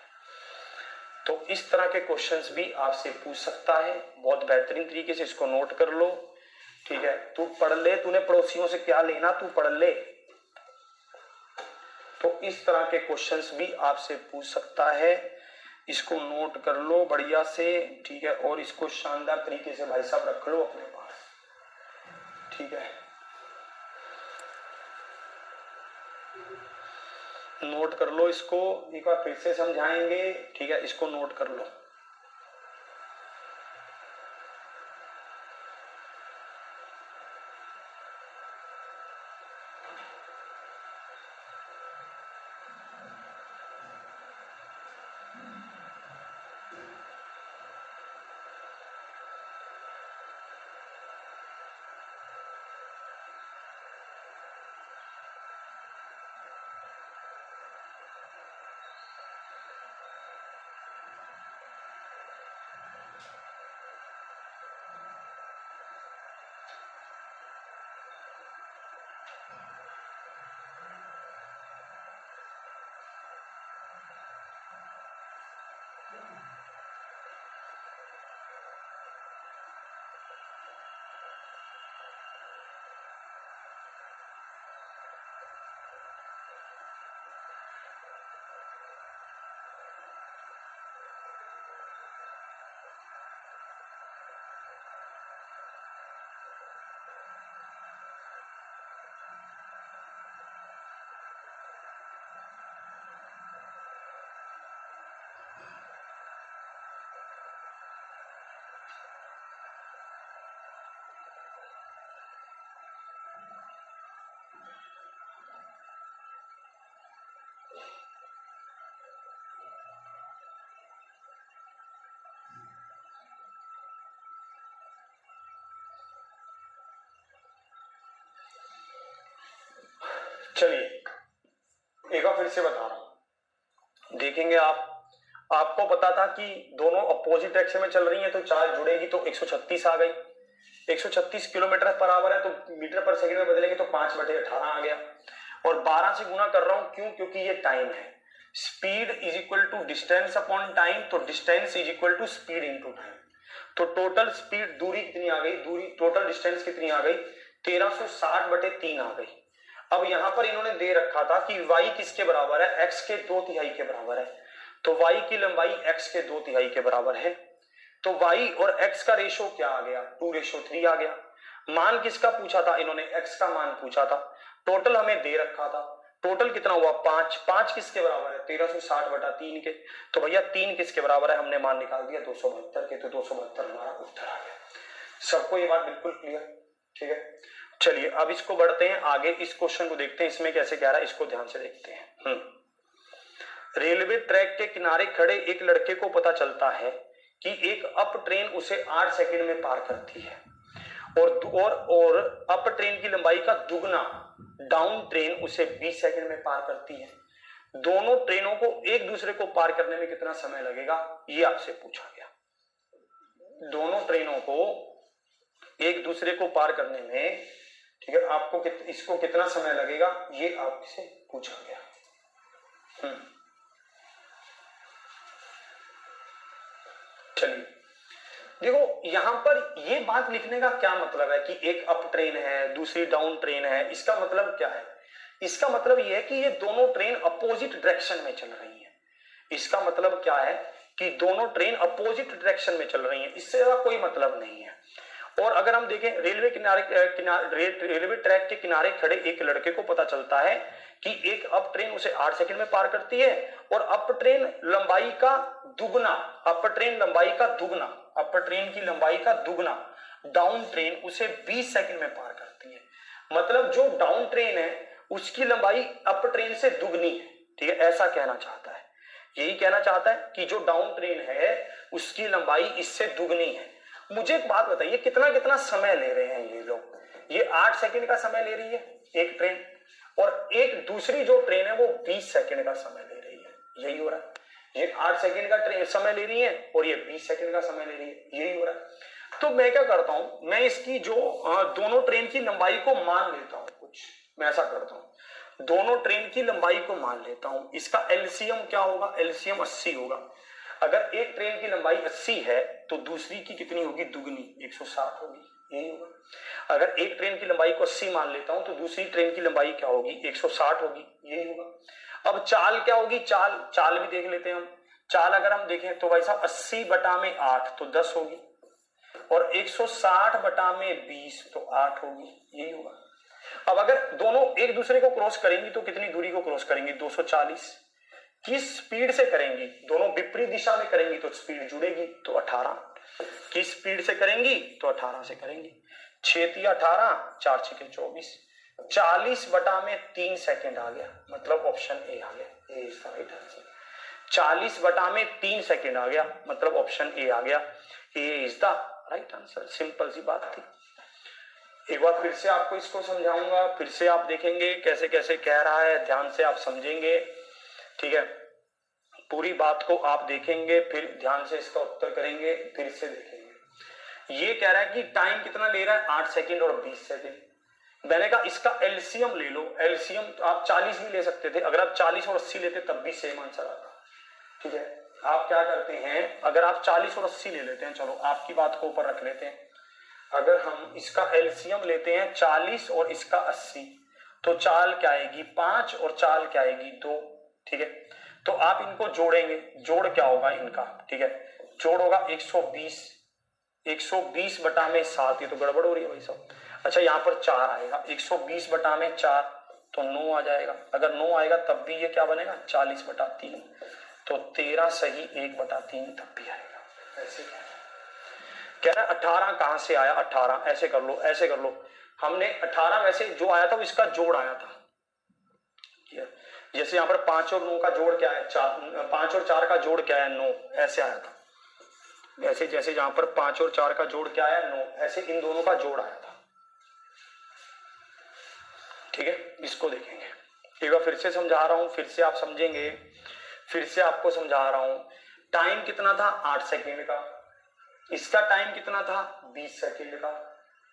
तो इस तरह के क्वेश्चंस भी आपसे पूछ सकता है, बहुत बेहतरीन तरीके से इसको नोट कर लो। ठीक है, तू पढ़ ले, तूने पड़ोसियों से क्या लेना, तू पढ़ ले। तो इस तरह के क्वेश्चंस भी आपसे पूछ सकता है, इसको नोट कर लो बढ़िया से। ठीक है, और इसको शानदार तरीके से भाई साहब रख लो अपने पास। ठीक है, नोट कर लो इसको, एक बार फिर से समझाएंगे। ठीक है, इसको नोट कर लो। चलिए एक बार फिर से बता रहा हूं, देखेंगे आपको पता था कि दोनों अपोजिट डायरेक्शन में चल रही हैं, तो चार्ज जुड़ेगी तो 136 आ गई। 136 किलोमीटर पर आवर है, तो मीटर पर सेकंड में बदलेंगे तो 5/18 आ गया। और 12 से गुना कर रहा हूं, क्यों, क्योंकि ये टाइम है। Speed is equal to distance upon time, तो distance is equal to speed into time. तो टोटल स्पीड, दूरी कितनी आ गई, दूरी टोटल डिस्टेंस कितनी आ गई, 1360/3 आ गई। अब यहां पर इन्होंने दे रखा था कि y किसके बराबर है, x के 2/3 के बराबर है। तो y की लंबाई x के 2/3 के बराबर है। तो y और x का रेशो क्या आ गया, 2:3 आ गया। मान किसका पूछा था इन्होंने, x का मान पूछा था। टोटल हमें दे रखा था, टोटल कितना हुआ, 5 किसके बराबर है, 1360/3 के। तो भैया 3 किसके बराबर है, हमने मान निकाल दिया 272 के, तो 272 हमारा उत्तर आ गया। सबको ये बात बिल्कुल क्लियर, ठीक है। चलिए अब इसको बढ़ते हैं आगे, इस क्वेश्चन को देखते हैं, इसमें कैसे कह रहा है, इसको ध्यान से देखते हैं। रेलवे ट्रैक के किनारे खड़े एक लड़के को पता चलता है कि एक अप ट्रेन उसे 8 सेकंड में पार करती है, और अप ट्रेन की लंबाई का दुगना डाउन ट्रेन उसे 20 सेकंड में पार करती है। दोनों ट्रेनों को एक दूसरे को पार करने में कितना समय लगेगा, ये आपसे पूछा गया। दोनों ट्रेनों को एक दूसरे को पार करने में, ठीक है, आपको इसको कितना समय लगेगा, ये आपसे पूछा गया। चलिए देखो, यहां पर ये बात लिखने का क्या मतलब है कि एक अप ट्रेन है दूसरी डाउन ट्रेन है, इसका मतलब क्या है, इसका मतलब ये है कि ये दोनों ट्रेन अपोजिट डायरेक्शन में चल रही हैं। इसका मतलब क्या है कि दोनों ट्रेन अपोजिट डायरेक्शन में चल रही हैं, इससे ज्यादा कोई मतलब नहीं है। और अगर हम देखें, रेलवे ट्रैक के किनारे खड़े एक लड़के को पता चलता है कि एक अप ट्रेन उसे 8 सेकंड में पार करती है, और अप ट्रेन लंबाई का दुगना, अप ट्रेन की लंबाई का दुगना डाउन ट्रेन उसे 20 सेकंड में पार करती है। मतलब जो डाउन ट्रेन है उसकी लंबाई अप ट्रेन से दुगनी है, ठीक है, ऐसा कहना चाहता है। यही कहना चाहता है कि जो डाउन ट्रेन है उसकी लंबाई इससे दुगनी है। मुझे एक बात बताइए, कितना कितना समय ले रहे हैं ये लोग? ये 8 सेकंड का समय ले रही है एक ट्रेन, और एक दूसरी जो ट्रेन है वो 20 सेकंड का समय ले रही है। यही हो रहा है, ये 8 सेकंड का ट्रेन समय ले रही है और ये 20 सेकंड का समय ले रही है, यही हो रहा है। तो मैं क्या करता हूं, मैं इसकी जो दोनों ट्रेन की लंबाई को मान लेता हूं। कुछ मैं ऐसा करता हूं, दोनों ट्रेन की लंबाई को मान लेता हूं। इसका एलसीएम क्या होगा? एलसीएम 80 होगा। अगर एक ट्रेन की लंबाई 80 है तो दूसरी की कितनी होगी? दुगनी, 160 होगी, यही होगा। अगर एक ट्रेन की लंबाई को 80 मान लेता हूं तो दूसरी ट्रेन की लंबाई क्या होगी? 160 होगी, यही होगा। अब चाल क्या होगी? चाल भी देख लेते हैं हम। चाल अगर हम देखें तो भाई साहब 80 बटा में 8 तो 10 होगी, और 160 बटा में 20 तो 8 होगी, यही होगा। अब अगर दोनों एक दूसरे को क्रॉस करेंगी तो कितनी दूरी को क्रॉस करेंगी? 240। किस स्पीड से करेंगी? दोनों विपरीत दिशा में करेंगी तो स्पीड जुड़ेगी, तो 18। किस स्पीड से करेंगी? तो 18 से करेंगी। 6 18, 4 6 24, 40 बटा में 3 सेकेंड आ गया, मतलब ऑप्शन ए आ गया। A is the right answer. 40 बटा में 3 सेकेंड आ गया, मतलब ऑप्शन ए आ गया। A is the right answer. Simple सी बात थी। एक बार फिर से आपको इसको समझाऊंगा, फिर से आप देखेंगे कैसे कैसे कह रहा है, ध्यान से आप समझेंगे, ठीक है। पूरी बात को आप देखेंगे, फिर ध्यान से इसका उत्तर करेंगे, फिर से देखेंगे। ये कह रहा है कि टाइम कितना ले रहा है? 8 सेकंड और 20 सेकंड। मैंने कहा इसका एलसीएम ले लो। एलसीएम तो आप 40 भी ले सकते थे, अगर आप 40 और 80 लेते तब भी सेम आंसर आता, ठीक है। आप क्या करते हैं, अगर आप 40 और 80 ले लेते हैं, चलो आपकी बात को ऊपर रख लेते हैं। अगर हम इसका एलसीएम लेते हैं 40 और इसका 80, तो चाल क्या आएगी? 5 और चाल क्या आएगी? 2, ठीक है। तो आप इनको जोड़ेंगे, जोड़ क्या होगा इनका? ठीक है, जोड़ होगा 120। 120 बटा में 7, ये तो गड़बड़ हो रही है भाई साहब। अच्छा, यहाँ पर 4 आएगा, 120 बटा में 4 तो 9 आ जाएगा। अगर 9 आएगा तब भी ये क्या बनेगा? 40 बटा 3, तो 13 सही 1 बटा 3 तब भी आएगा। ऐसे कह रहा है 18 कहां से आया? 18 ऐसे कर लो, ऐसे कर लो। हमने 18 वैसे जो आया था वो इसका जोड़ आया था। जैसे यहाँ पर 5 और 9 का जोड़ क्या है? 5 और 4 का जोड़ क्या है? 9, ऐसे आया था। ऐसे जैसे जहां पर 5 और 4 का जोड़ क्या है? 9, ऐसे इन दोनों का जोड़ आया था, ठीक है। इसको देखेंगे एक बार फिर से समझा रहा हूं, फिर से आप समझेंगे, फिर से आपको समझा रहा हूं। टाइम कितना था? 8 सेकेंड का। इसका टाइम कितना था? 20 सेकेंड का,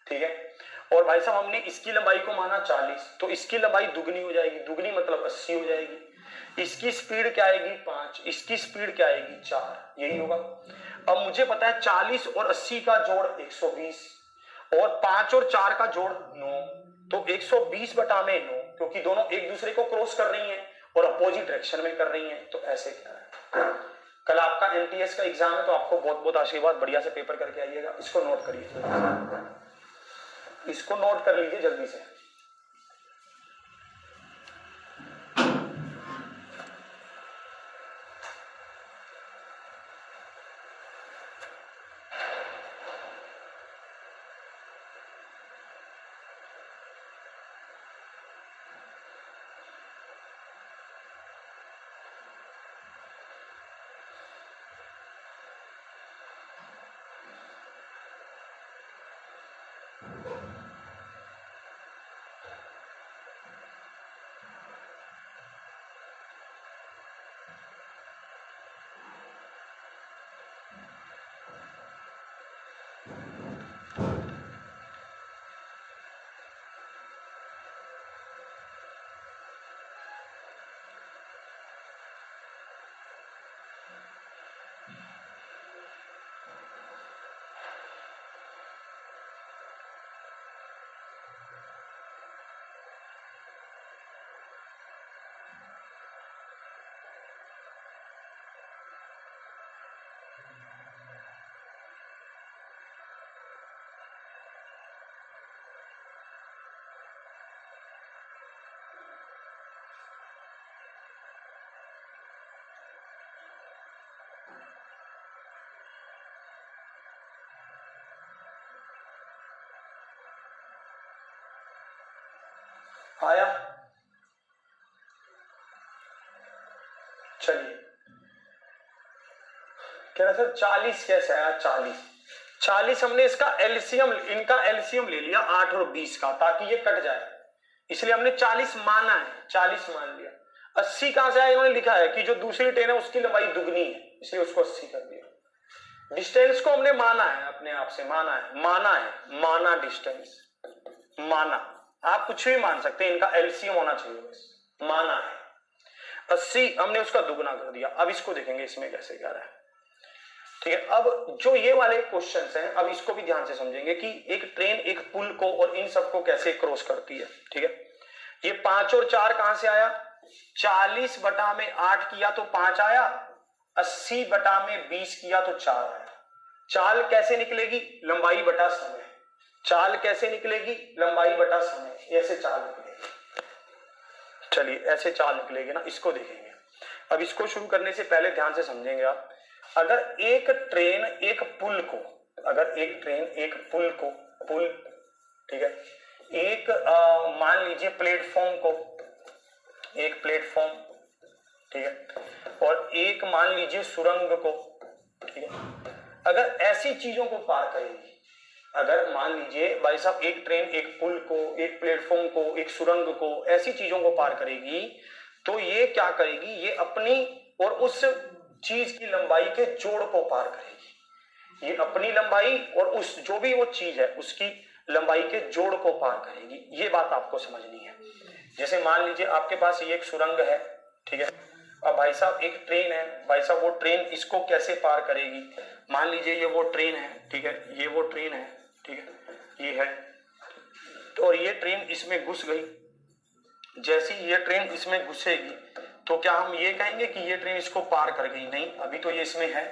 ठीक है। और भाई साहब हमने इसकी लंबाई को माना 40, तो इसकी लंबाई दुगनी हो जाएगी, दुगनी मतलब 80 हो जाएगी। इसकी स्पीड क्या आएगी? 5, इसकी स्पीड क्या आएगी? 4, यही होगा। अब मुझे पता है 40 और 80 का जोड़ 120 और 5 और 4 का जोड़ 9, तो 120 बटा में 9, क्योंकि दोनों एक दूसरे को क्रॉस कर रही हैं और अपोजिट डायरेक्शन में कर रही हैं, तो ऐसे क्या है। कल आपका एमटीएस का एग्जाम है, तो आपको बहुत बहुत आशीर्वाद, बढ़िया से पेपर करके आइएगा। इसको नोट करिए, इसको नोट कर लीजिए जल्दी से। आया? चलिए कह रहा सर 40 कैसे आया? 40 हमने इसका एलसीएम, इनका एलसीएम ले लिया 8 और 20 का, ताकि ये कट जाए, इसलिए हमने 40 माना है, 40 मान लिया। 80 कहां से आया? इन्होंने लिखा है कि जो दूसरी ट्रेन है उसकी लंबाई दुगनी है, इसलिए उसको 80 कर दिया। डिस्टेंस को हमने माना है, अपने आप से माना डिस्टेंस, माना, आप कुछ भी मान सकते हैं, इनका एलसीएम होना चाहिए बस, माना है 80, हमने उसका दुगना कर दिया। अब इसको देखेंगे इसमें कैसे क्या रहा है, ठीक है। अब जो ये वाले क्वेश्चंस हैं, अब इसको भी ध्यान से समझेंगे कि एक ट्रेन एक पुल को और इन सबको कैसे क्रॉस करती है, ठीक है। ये 5 और 4 कहां से आया? 40 बटा में 8 किया तो 5 आया, 80 बटा में 20 किया तो 4 आया। चाल कैसे निकलेगी? लंबाई बटा समय। चाल कैसे निकलेगी? लंबाई बटा समय, ऐसे चाल निकलेगी। चलिए ऐसे चाल निकलेगी ना, इसको देखेंगे। अब इसको शुरू करने से पहले ध्यान से समझेंगे आप, अगर एक ट्रेन एक पुल को, अगर एक ट्रेन एक पुल को, पुल, ठीक है, एक मान लीजिए प्लेटफॉर्म को, एक प्लेटफॉर्म, ठीक है, और एक मान लीजिए सुरंग को, ठीक है, अगर ऐसी चीजों को पार करेगी, अगर मान लीजिए भाई साहब एक ट्रेन एक पुल को, एक प्लेटफॉर्म को, एक सुरंग को, ऐसी चीजों को पार करेगी, तो ये क्या करेगी? ये अपनी और उस चीज की लंबाई के जोड़ को पार करेगी। ये अपनी लंबाई और उस जो भी वो चीज है उसकी लंबाई के जोड़ को पार करेगी। ये बात आपको समझनी है। जैसे मान लीजिए आपके पास ये एक सुरंग है, ठीक है, अब भाई साहब एक ट्रेन है, भाई साहब वो ट्रेन इसको कैसे पार करेगी? मान लीजिए ये वो ट्रेन है, ठीक है, ये वो ट्रेन है, ठीक है, ये है, तो और ये ट्रेन इसमें घुस गई। जैसी ये ट्रेन इसमें घुसेगी तो क्या हम ये कहेंगे कि ये ट्रेन इसको पार कर गई? नहीं, अभी तो ये इसमें है।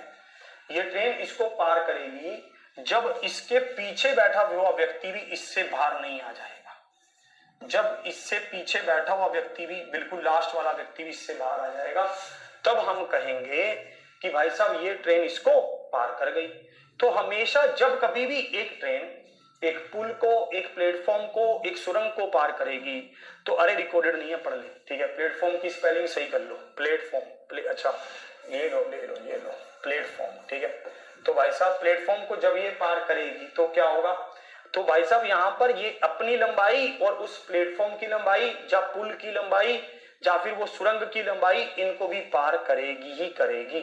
ये ट्रेन इसको पार करेगी जब इसके पीछे बैठा हुआ व्यक्ति भी इससे बाहर नहीं आ जाएगा। जब इससे पीछे बैठा हुआ व्यक्ति भी, बिल्कुल लास्ट वाला व्यक्ति भी इससे बाहर आ जाएगा, तब हम कहेंगे कि भाई साहब ये ट्रेन इसको पार कर गई। तो हमेशा जब कभी भी एक ट्रेन एक पुल को, एक प्लेटफॉर्म को, एक सुरंग को पार करेगी, तो अरे रिकॉर्डेड नहीं है, पढ़ ले, ठीक है। प्लेटफॉर्म की स्पेलिंग सही कर लो, प्लेटफॉर्म, अच्छा ये लो, ये लो प्लेटफॉर्म, ठीक है। तो भाई साहब प्लेटफॉर्म को जब ये पार करेगी तो क्या होगा? तो भाई साहब यहां पर ये अपनी लंबाई और उस प्लेटफॉर्म की लंबाई, या पुल की लंबाई, या फिर वो सुरंग की लंबाई, इनको भी पार करेगी ही करेगी।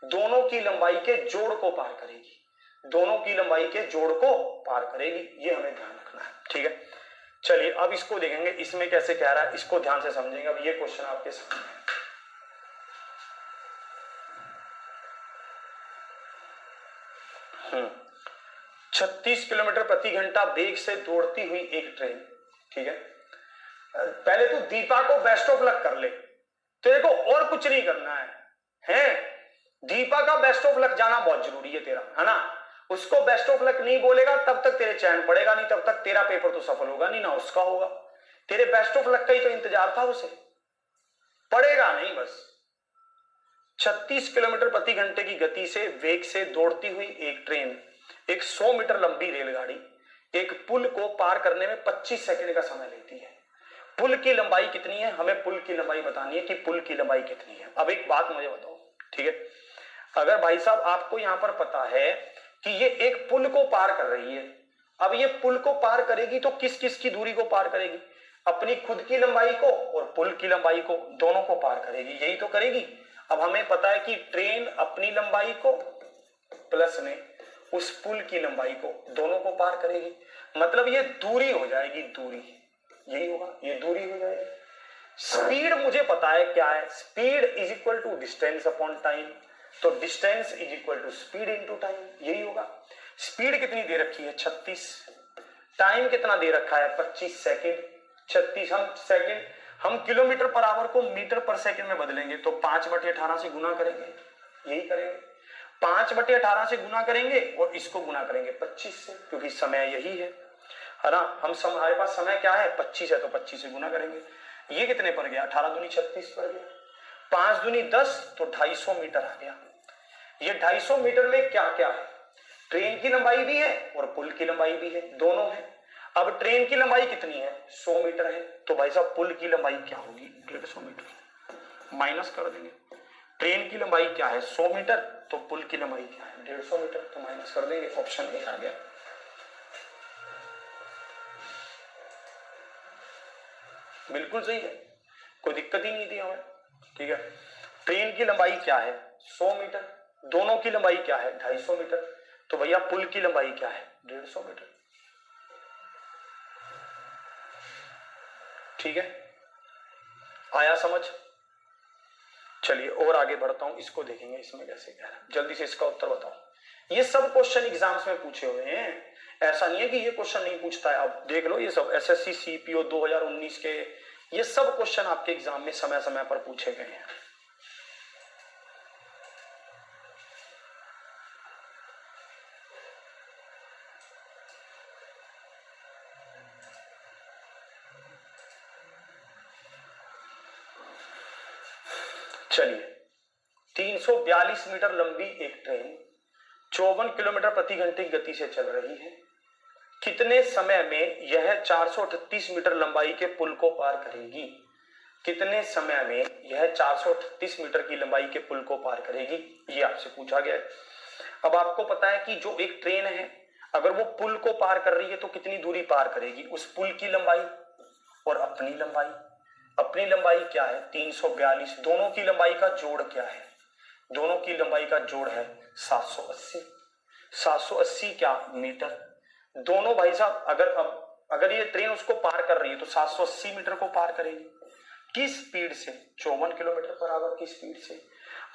दोनों की लंबाई के जोड़ को पार करेगी, दोनों की लंबाई के जोड़ को पार करेगी, ये हमें ध्यान रखना है, ठीक है। चलिए अब इसको देखेंगे, इसमें कैसे कह रहा है, इसको ध्यान से समझेंगे। अब ये क्वेश्चन आपके सामने है। 36 किलोमीटर प्रति घंटा वेग से दौड़ती हुई एक ट्रेन, ठीक है। पहले तो दीपा को बेस्ट ऑफ लक कर ले, तेरे को और कुछ नहीं करना है। दीपा का बेस्ट ऑफ लक जाना बहुत जरूरी है तेरा, है ना। उसको बेस्ट ऑफ लक नहीं बोलेगा तब तक तेरे चैन पड़ेगा नहीं, तब तक तेरा पेपर तो सफल होगा नहीं, ना उसका होगा। तेरे बेस्ट ऑफ लक का ही तो इंतजार था, उसे पड़ेगा नहीं बस। 36 किलोमीटर प्रति घंटे की गति से वेग से दौड़ती हुई एक ट्रेन, एक 100 मीटर लंबी रेलगाड़ी, एक पुल को पार करने में 25 सेकंड का समय लेती है। पुल की लंबाई कितनी है? हमें पुल की लंबाई बतानी है कि पुल की लंबाई कितनी है। अब एक बात मुझे बताओ, ठीक है, अगर भाई साहब आपको यहां पर पता है कि ये एक पुल को पार कर रही है, अब ये पुल को पार करेगी तो किस किस की दूरी को पार करेगी? अपनी खुद की लंबाई को और पुल की लंबाई को, दोनों को पार करेगी, यही तो करेगी। अब हमें पता है कि ट्रेन अपनी लंबाई को प्लस में उस पुल की लंबाई को, दोनों को पार करेगी, मतलब ये दूरी हो जाएगी, दूरी, यही होगा, ये दूरी हो जाएगी। स्पीड मुझे पता है क्या है, speed is equal to distance upon time, तो distance is equal to speed into time, यही होगा। स्पीड कितनी दे रखी है? 36, टाइम कितना दे रखा है? 25 सेकेंड। 36 हम किलोमीटर पर आवर को मीटर पर सेकंड में बदलेंगे तो 5/18 से गुना करेंगे, यही करेंगे, 5/18 से गुना करेंगे और इसको गुना करेंगे 25 से, क्योंकि समय यही है ना। हमारे पास समय क्या है? 25 है, तो 25 से गुना करेंगे। ये कितने पर गया? 18 दूनी 36 पर गया, 5 दूनी 10, तो 250 मीटर आ गया। ये 250 मीटर में क्या क्या है? ट्रेन की लंबाई भी है और पुल की लंबाई भी है, दोनों है। अब ट्रेन की लंबाई कितनी है, 100 मीटर है, तो भाई साहब पुल की लंबाई क्या होगी, 150 मीटर। माइनस कर देंगे, ट्रेन की लंबाई क्या है 100 मीटर, तो पुल की लंबाई क्या है 150 मीटर, तो माइनस कर देंगे, ऑप्शन ए आ गया। बिल्कुल सही है, कोई दिक्कत ही नहीं थी हमें। ठीक है, ट्रेन की लंबाई क्या है 100 मीटर, दोनों की लंबाई क्या है 250 मीटर, तो भैया पुल की लंबाई क्या है 150 मीटर। ठीक है, आया समझ। चलिए और आगे बढ़ता हूं, इसको देखेंगे इसमें कैसे क्या है, जल्दी से इसका उत्तर बताओ। ये सब क्वेश्चन एग्जाम्स में पूछे हुए हैं, ऐसा नहीं है कि ये क्वेश्चन नहीं पूछता है। अब देख लो ये सब एसएससी सीपीओ 2019 के ये सब क्वेश्चन आपके एग्जाम में समय समय पर पूछे गए हैं। चलिए 342 मीटर लंबी एक ट्रेन 54 किलोमीटर प्रति घंटे की गति से चल रही है, कितने समय में यह 438 मीटर लंबाई के पुल को पार करेगी, कितने समय में यह 438 मीटर की लंबाई के पुल को पार करेगी, ये आपसे पूछा गया है। अब आपको पता है कि जो एक ट्रेन है अगर वो पुल को पार कर रही है तो कितनी दूरी पार करेगी, उस पुल की लंबाई और अपनी लंबाई। अपनी लंबाई क्या है 342, दोनों की लंबाई का जोड़ क्या है, दोनों की लंबाई का जोड़ है 780। 780 क्या मीटर, दोनों भाई साहब अगर ये ट्रेन उसको पार कर रही है तो 780 मीटर को पार करेगी, किस स्पीड से 54 किलोमीटर पर आवर की स्पीड से।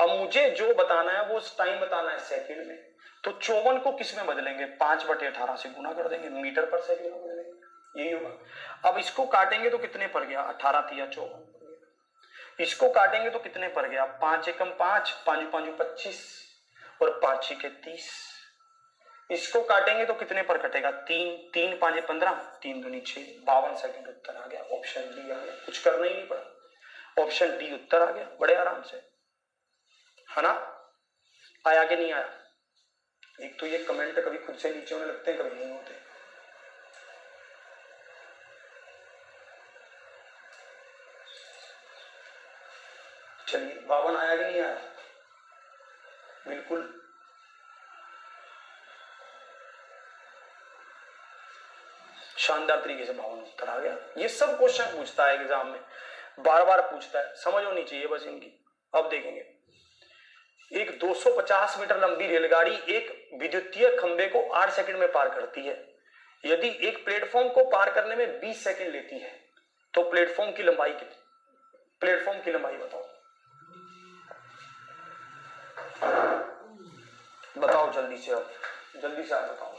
अब मुझे जो बताना है वो टाइम बताना है सेकंड में, तो 54 को किस में बदलेंगे 5/18 से गुना कर देंगे, मीटर पर सेकंड में बदलेंगे, यही होगा। अब इसको काटेंगे तो कितने पर गया 18 तिया 54, इसको काटेंगे तो कितने पर गया 5 एकम 5, 5 5 25 और 5 के 30, इसको काटेंगे तो कितने पर कटेगा 3 3 5 15, 3 दूनी 6, 52 सेकंड उत्तर आ गया, ऑप्शन डी आ गया, कुछ करना ही नहीं पड़ा, ऑप्शन डी उत्तर आ गया बड़े आराम से, है ना। आया कि नहीं आया, एक तो ये कमेंट कभी खुद से नीचे होने लगते हैं कभी नहीं होते। चलिए 52 आया कि नहीं आया, बिल्कुल शानदार तरीके से 52 उत्तर आ गया। ये सब क्वेश्चन पूछता है एग्जाम में, बार बार पूछता है, समझ होनी चाहिए बस इनकी। अब देखेंगे एक 250 मीटर लंबी रेलगाड़ी एक विद्युतीय खंबे को 8 सेकंड में पार करती है, यदि एक प्लेटफॉर्म को पार करने में 20 सेकंड लेती है तो प्लेटफॉर्म की लंबाई कितनी, प्लेटफॉर्म की लंबाई बताओ, बताओ जल्दी से, अब जल्दी से आप बताओ।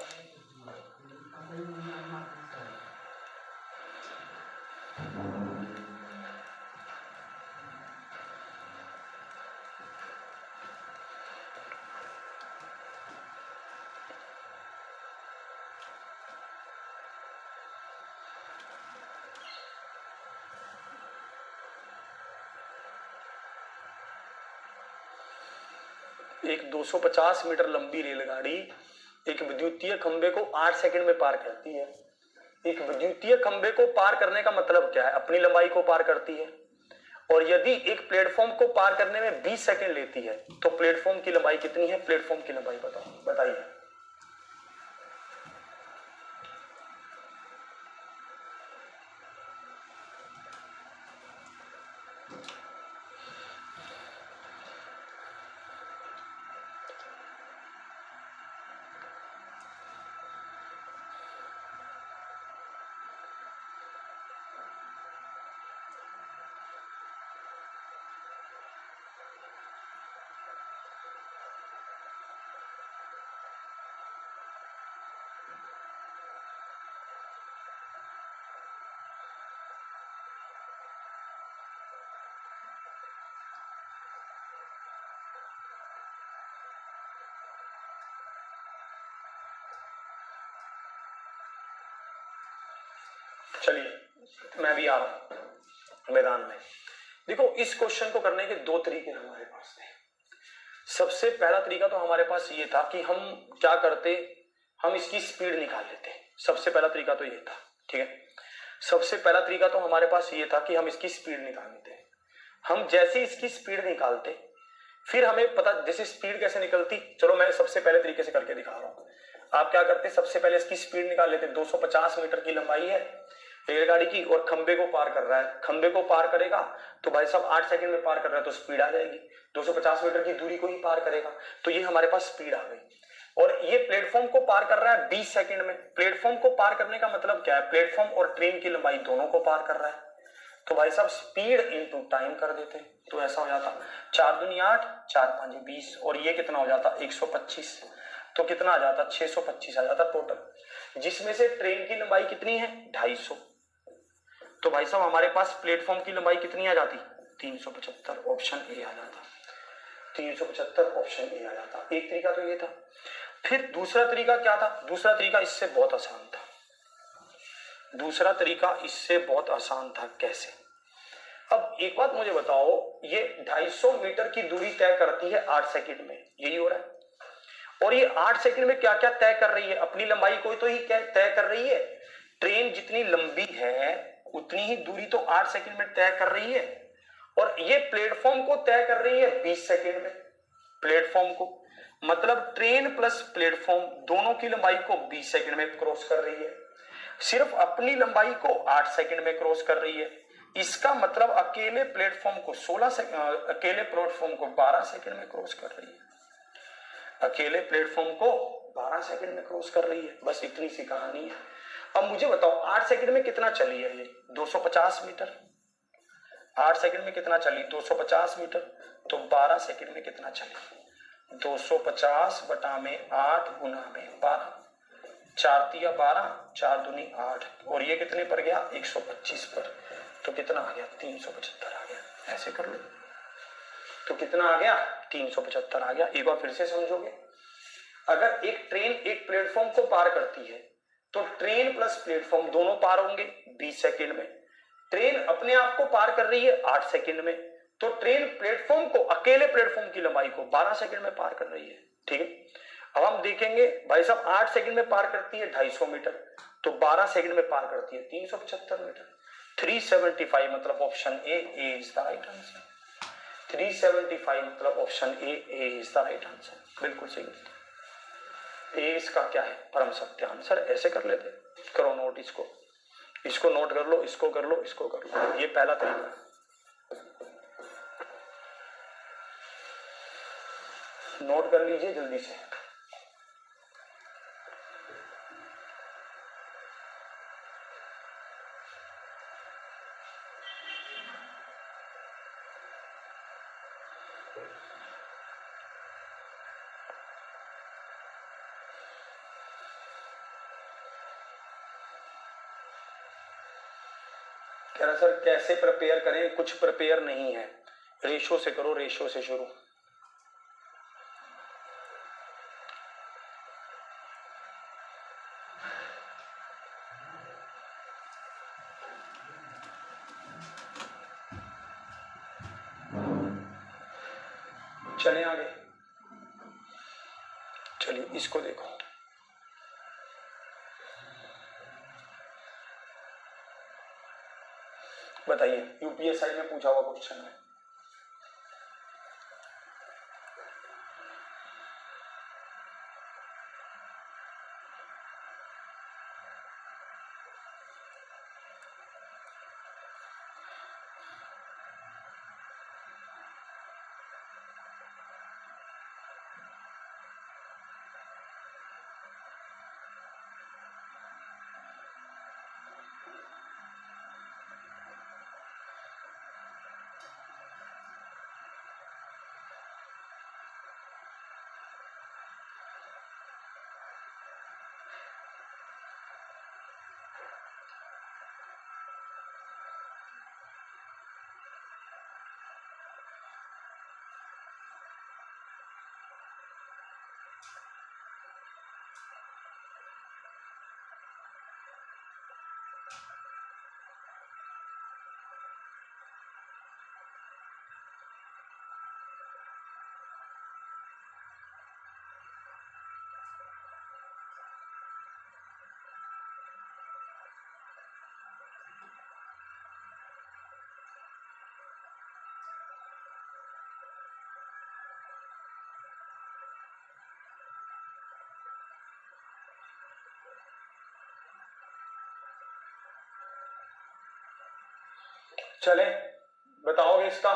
एक 250 मीटर लंबी रेलगाड़ी एक विद्युतीय खंबे को 8 सेकंड में पार करती है। एक विद्युतीय खंबे को पार करने का मतलब क्या है, अपनी लंबाई को पार करती है, और यदि एक प्लेटफॉर्म को पार करने में 20 सेकंड लेती है तो प्लेटफॉर्म की लंबाई कितनी है, प्लेटफॉर्म की लंबाई बताओ, बताइए। चलिए मैं भी आ रहा हूं मैदान में। देखो इस क्वेश्चन को करने के दो तरीके हमारे पास थे। सबसे पहला तरीका तो हमारे पास ये था कि हम क्या करते, हम इसकी स्पीड निकाल लेते। सबसे पहला तरीका तो ये था, ठीक है। सबसे पहला तरीका तो हमारे पास ये था कि हम इसकी स्पीड निकालनी थे। हम जैसे इसकी स्पीड निकालते फिर हमें पता जैसे स्पीड कैसे निकलती, चलो मैं सबसे पहले तरीके से करके दिखा रहा हूँ। आप क्या करते, सबसे पहले इसकी स्पीड निकाल लेते। 250 मीटर की लंबाई है रेलगाड़ी की और खंबे को पार कर रहा है। खंबे को पार करेगा तो भाई साहब 8 सेकंड में पार कर रहा है तो स्पीड आ जाएगी। 250 मीटर की दूरी को ही पार करेगा तो ये हमारे पास स्पीड आ गई। और ये प्लेटफॉर्म को पार कर रहा है 20 सेकंड में। प्लेटफॉर्म को पार करने का मतलब क्या है, प्लेटफॉर्म और ट्रेन की लंबाई दोनों को पार कर रहा है। तो भाई साहब स्पीड इनटू टाइम कर देते तो ऐसा हो जाता 4 दूनी 8, 4 5 20 और ये कितना हो जाता 125। तो कितना आ जाता 625 आ जाता टोटल, जिसमें से ट्रेन की लंबाई कितनी है 250। तो भाई साहब हमारे पास प्लेटफॉर्म की लंबाई कितनी आ जाती 375, ऑप्शन ए आ जाता 375, ऑप्शन ए आ जाता। एक तरीका तो ये था। फिर दूसरा तरीका क्या था, दूसरा तरीका इससे बहुत आसान था। दूसरा तरीका इससे बहुत आसान था। कैसे, अब एक बात मुझे बताओ, ये 250 मीटर की दूरी तय करती है 8 सेकंड में, यही हो रहा है। और ये 8 सेकंड में क्या क्या तय कर रही है, अपनी लंबाई को तो ही तय कर रही है। ट्रेन जितनी लंबी है उतनी ही दूरी तो 8 सेकंड में तय कर रही है। और ये प्लेटफॉर्म को तय कर रही है 20 सेकंड में। प्लेटफॉर्म को मतलब ट्रेन प्लस प्लेटफॉर्म दोनों की लंबाई को 20 सेकंड में क्रॉस कर रही है, सिर्फ अपनी लंबाई को 8 सेकंड में क्रॉस कर रही है। इसका मतलब अकेले प्लेटफॉर्म को 16 सेकंड, अकेले प्लेटफॉर्म को 12 सेकंड में क्रॉस कर रही है। अकेले प्लेटफॉर्म को 12 सेकंड में क्रॉस कर रही है। बस इतनी सी कहानी है। अब मुझे बताओ 8 सेकंड में कितना चली है ये 250 मीटर। 8 सेकंड में कितना चली 250 मीटर, तो 12 सेकंड में कितना चली 250 बटा में 8 गुना में 12, 4 तिया 12, 4 दूनी 8 और ये कितने पर गया 125 पर। तो कितना आ गया 375 आ गया। ऐसे कर लो तो कितना आ गया 375 आ गया। एक बार फिर से समझोगे, अगर एक ट्रेन एक प्लेटफॉर्म को पार करती है तो ट्रेन प्लस प्लेटफॉर्म दोनों पार होंगे 20 सेकंड में। ट्रेन अपने आप को पार कर रही है 8 सेकंड में, तो ट्रेन प्लेटफॉर्म को अकेले प्लेटफॉर्म की लंबाई को 12 सेकंड में पार कर रही है। ठीक है, अब हम देखेंगे भाई साहब 8 सेकंड में पार करती है 250 मीटर, तो 12 सेकंड में पार करती है 375 मीटर। 375 मतलब option A is the right answer. 375 मतलब option A is the right answer. बिल्कुल सही, ए इसका क्या है परम सत्य आंसर। ऐसे कर लेते, करो नोट, इसको नोट कर लो, इसको कर लो, इसको कर लो। ये पहला तरीका है, नोट कर लीजिए जल्दी से। कह रहा सर कैसे प्रिपेयर करें, कुछ प्रिपेयर नहीं है, रेशो से करो, रेशो से शुरू। चले आगे, चलिए इसको देखो। बताइए, यूपीएससी में पूछा हुआ क्वेश्चन है। चले बताओगे इसका?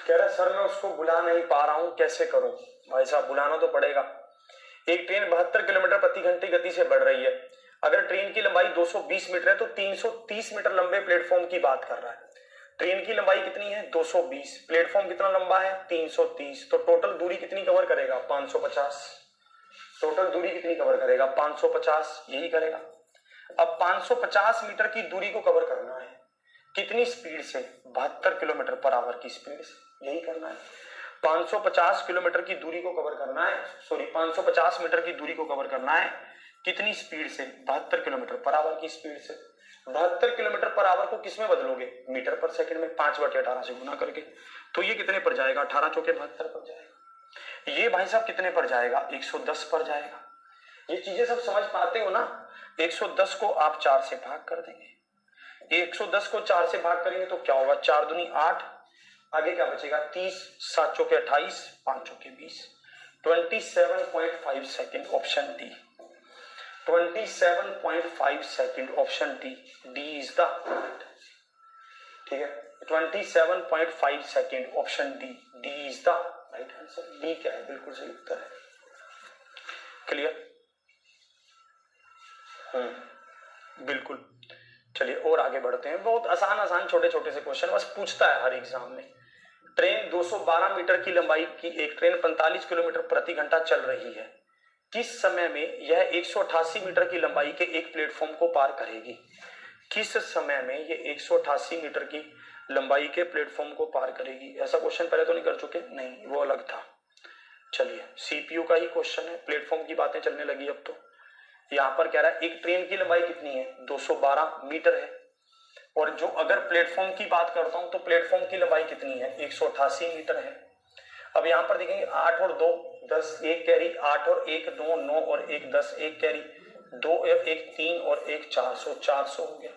कह रहा सर मैं उसको बुला नहीं पा रहा हूं, कैसे करूं? भाई साहब बुलाना तो पड़ेगा। एक ट्रेन 72 किलोमीटर प्रति घंटे गति से बढ़ रही है। अगर ट्रेन की लंबाई 220 मीटर है तो 330 मीटर लंबे प्लेटफॉर्म की बात कर रहा है। ट्रेन की लंबाई कितनी है? 220। प्लेटफॉर्म कितना लंबा है? 330। तो टोटल दूरी कितनी कवर करेगा? 550। टोटल दूरी कितनी कवर करेगा? 550। यही करेगा। अब 550 मीटर की दूरी को कवर करना है कितनी स्पीड से? 72 किलोमीटर पर आवर की स्पीड से। यही करना है। 550 किलोमीटर की दूरी को कवर करना है, सॉरी 550 मीटर की दूरी को कवर करना है कितनी स्पीड से? 72 किलोमीटर पर आवर की स्पीड से। 72 किलोमीटर पर आवर को किस में बदलोगे? मीटर पर सेकंड में 5/18 से गुना करके। तो ये कितने पर जाएगा? 18 चौके 72 पर जाएगा। ये भाई साहब कितने पर जाएगा? 110 पर जाएगा। ये चीजें सब समझ पाते हो ना? 110 को आप 4 से भाग कर देंगे। 110 को 4 से भाग करेंगे तो क्या होगा? 4 दूनी 8, आगे क्या बचेगा? 30, 7 चौके 28, 5 चौके 20, 27.5 second. Option D 27.5 second. Option D, D is the right. ठीक है, 27.5 second. Option D, D is the right answer. D क्या है? बिल्कुल सही उत्तर है। क्लियर? बिल्कुल। चलिए और आगे बढ़ते हैं। बहुत आसान आसान छोटे छोटे से क्वेश्चन बस पूछता है हर एग्जाम में। ट्रेन 212 मीटर की लंबाई की एक ट्रेन 45 किलोमीटर प्रति घंटा चल रही है। किस समय में यह 188 मीटर की लंबाई के एक प्लेटफॉर्म को पार करेगी? किस समय में ये 188 मीटर की लंबाई के प्लेटफॉर्म को पार करेगी? ऐसा क्वेश्चन पहले तो नहीं कर चुके? नहीं, वो अलग था। चलिए सीपीयू का ही क्वेश्चन है, प्लेटफॉर्म की बातें चलने लगी अब तो। यहां पर कह रहा है एक ट्रेन की लंबाई कितनी है? 212 मीटर है। और जो अगर प्लेटफॉर्म की बात करता हूं तो प्लेटफॉर्म की लंबाई कितनी है? 188 मीटर है। अब यहां पर देखेंगे 8 और 2 10, एक कैरी, 8 और 1 2, 9 और 1 10, एक कैरी, 2 और 1 3 और 1 400, 400 हो गया।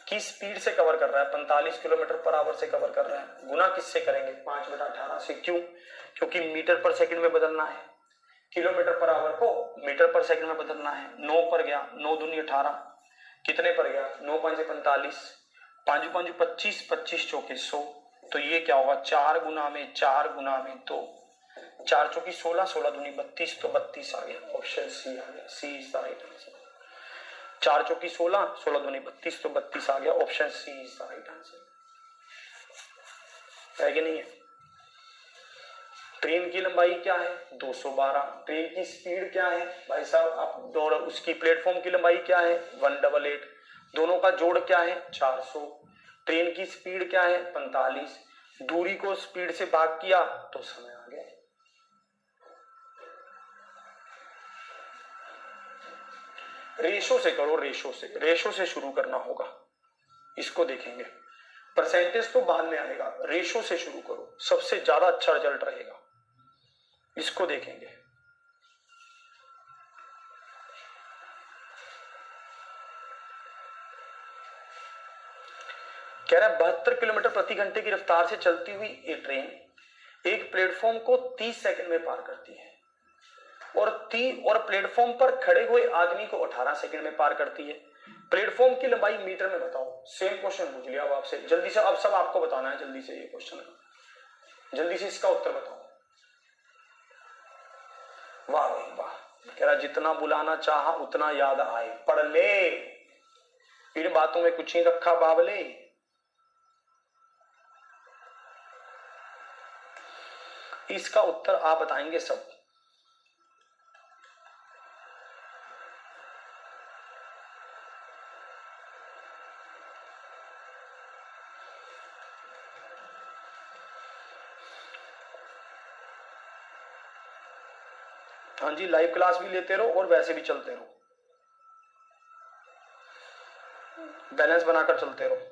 किस स्पीड से कवर कर रहा है? 45 किलोमीटर पर आवर से कवर कर रहा है। गुना किससे करेंगे? 5/18 से। क्यों? क्योंकि मीटर पर सेकंड में बदलना है, किलोमीटर पर आवर को मीटर पर सेकंड में बदलना है। 9 पर गया, 9 दूनी 18, कितने पर गया? 9 5 45, 5 5 25, 25 चौके 100। तो ये क्या होगा? 4 गुना में 4 गुना में 2, 4 चौकी 16, 16 दूनी 32, तो 32 आ गया। ऑप्शन सी आ गया। सी इज द राइट आंसर। 4 चौकी 16, 16 दूनी 32, तो 32 आ गया। Option C is the right answer. है कि नहीं है? ट्रेन की लंबाई क्या है? 212। ट्रेन की स्पीड क्या है भाई साहब? आप दौड़, उसकी प्लेटफॉर्म की लंबाई क्या है? 188। दोनों का जोड़ क्या है? 400। ट्रेन की स्पीड क्या है? 45। दूरी को स्पीड से भाग किया तो समय आ गया। रेशो से करो, रेशो से शुरू करना होगा। इसको देखेंगे, परसेंटेज तो बाद में आएगा। रेशो से शुरू करो, सबसे ज्यादा अच्छा रिजल्ट रहेगा। इसको देखेंगे। कह रहा है 72 किलोमीटर प्रति घंटे की रफ्तार से चलती हुई ये ट्रेन एक प्लेटफॉर्म को 30 सेकंड में पार करती है और प्लेटफॉर्म पर खड़े हुए आदमी को 18 सेकंड में पार करती है। प्लेटफॉर्म की लंबाई मीटर में बताओ। सेम क्वेश्चन पूछ लिया अब आपसे, जल्दी से। अब सब आपको बताना है जल्दी से, ये क्वेश्चन जल्दी से इसका उत्तर बताओ। वाह भाई वाह। कह रहा जितना बुलाना चाहा उतना याद आए, पढ़ ले, इन बातों में कुछ ही रखा बावले। इसका उत्तर आप बताएंगे सब। हाँ जी, लाइव क्लास भी लेते रहो और वैसे भी चलते रहो, बैलेंस बनाकर चलते रहो।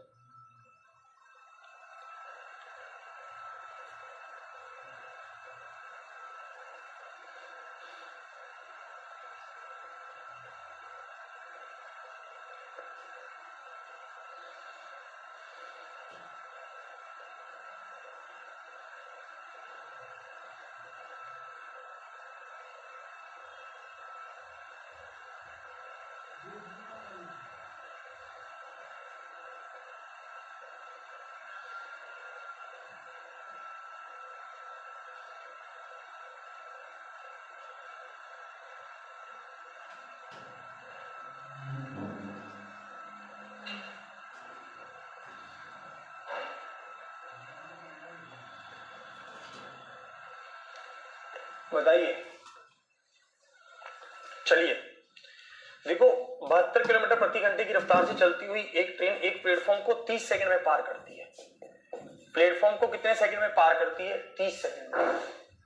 बताइए। चलिए देखो, 72 किलोमीटर प्रति घंटे की रफ्तार से चलती हुई एक ट्रेन एक प्लेटफॉर्म को 30 सेकंड में पार करती है। प्लेटफॉर्म को कितने सेकंड में पार करती है? 30 सेकंड में।